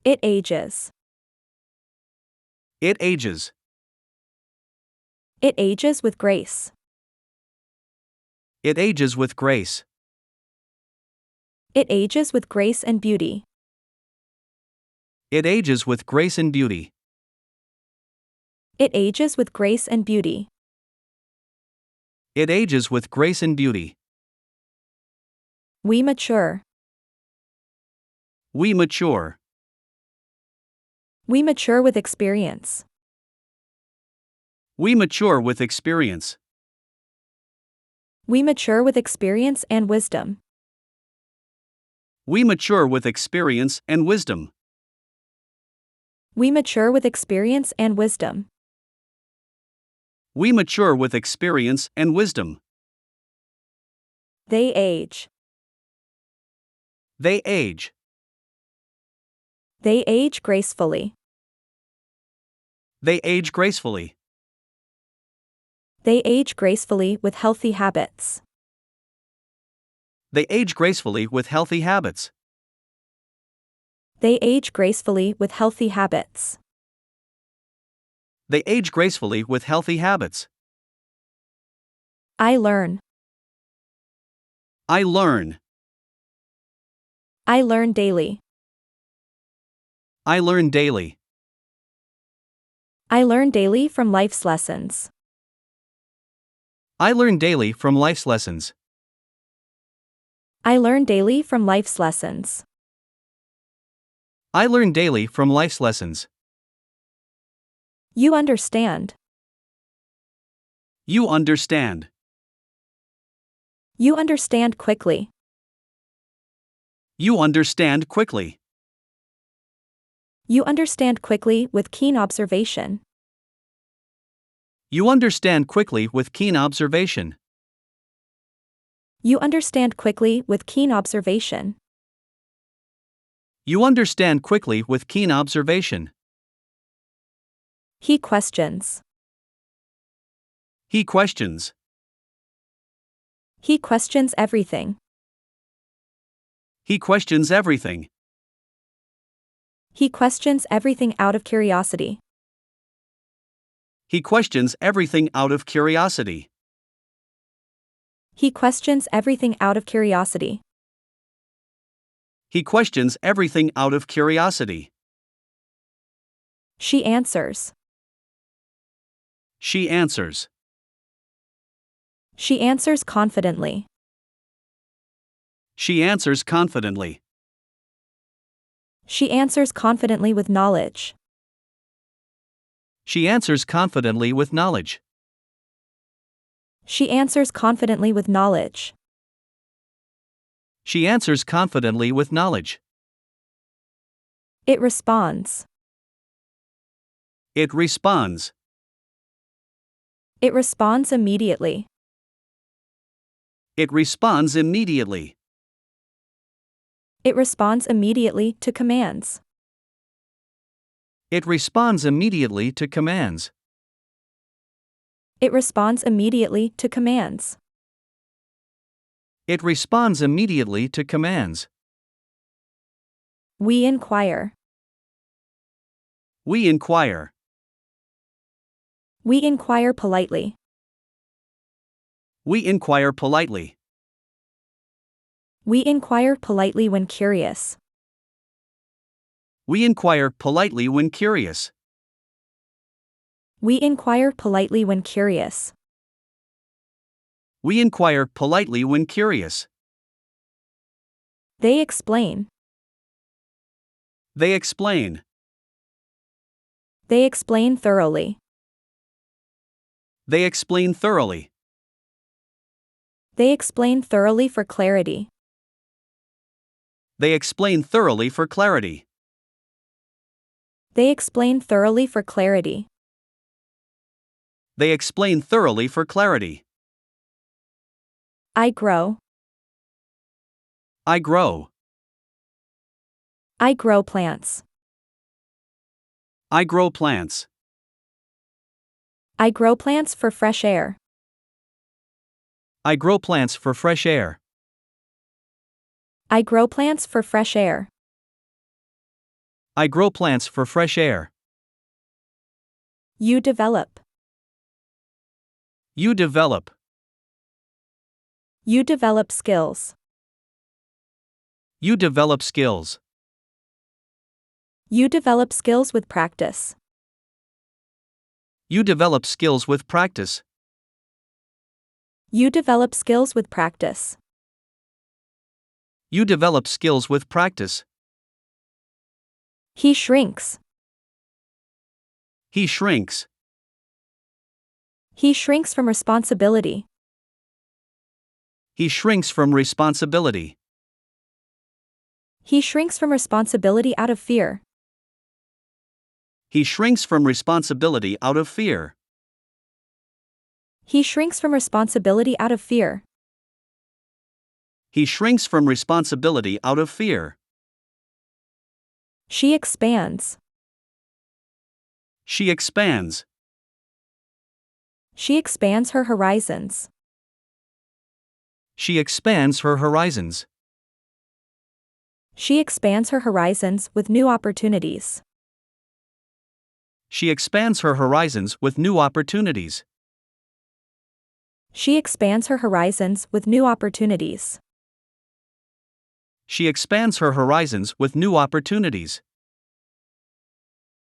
It ages. It ages. It ages with grace. It ages with grace. It ages with grace and beauty. It ages with grace and beauty. It ages with grace and beauty. It ages with grace and beauty. We mature. We mature. We mature with experience. We mature with experience. We mature with experience and wisdom. We mature with experience and wisdom. We mature with experience and wisdom. We mature with experience and wisdom. They age. They age. They age gracefully. They age gracefully. They age gracefully with healthy habits. They age gracefully with healthy habits. They age gracefully with healthy habits. They age gracefully with healthy habits. I learn. I learn. I learn daily. I learn daily. I learn daily from life's lessons. I learn daily from life's lessons. I learn daily from life's lessons. I learn daily from life's lessons. You understand. You understand. You understand quickly. You understand quickly. You understand quickly with keen observation. You understand quickly with keen observation. You understand quickly with keen observation. You understand quickly with keen observation. He questions. He questions. He questions everything. He questions everything. He questions everything out of curiosity. He questions everything out of curiosity. He questions everything out of curiosity. He questions everything out of curiosity. She answers. She answers. She answers confidently. She answers confidently. She answers confidently with knowledge. She answers confidently with knowledge. She answers confidently with knowledge. She answers confidently with knowledge. It responds. It responds. It responds immediately. It responds immediately. It responds immediately to commands. It responds immediately to commands. It responds immediately to commands. It responds immediately to commands. We inquire. We inquire. We inquire politely. We inquire politely. We inquire politely when curious. We inquire politely when curious. We inquire politely when curious. We inquire politely when curious. They explain. They explain. They explain thoroughly. They explain thoroughly. They explain thoroughly for clarity. They explain thoroughly for clarity. They explain thoroughly for clarity. They explain thoroughly for clarity. I grow. I grow. I grow plants. I grow plants. I grow plants for fresh air. I grow plants for fresh air. I grow plants for fresh air. I grow plants for fresh air. You develop. You develop. You develop skills. You develop skills. You develop skills with practice. You develop skills with practice. You develop skills with practice. You develop skills with practice. He shrinks. He shrinks. He shrinks from responsibility. He shrinks from responsibility. He shrinks from responsibility out of fear. He shrinks from responsibility out of fear. He shrinks from responsibility out of fear. He shrinks from responsibility out of fear. She expands. She expands. She expands her horizons. She expands her horizons. She expands her horizons with new opportunities. She expands her horizons with new opportunities. She expands her horizons with new opportunities. She expands her horizons with new opportunities.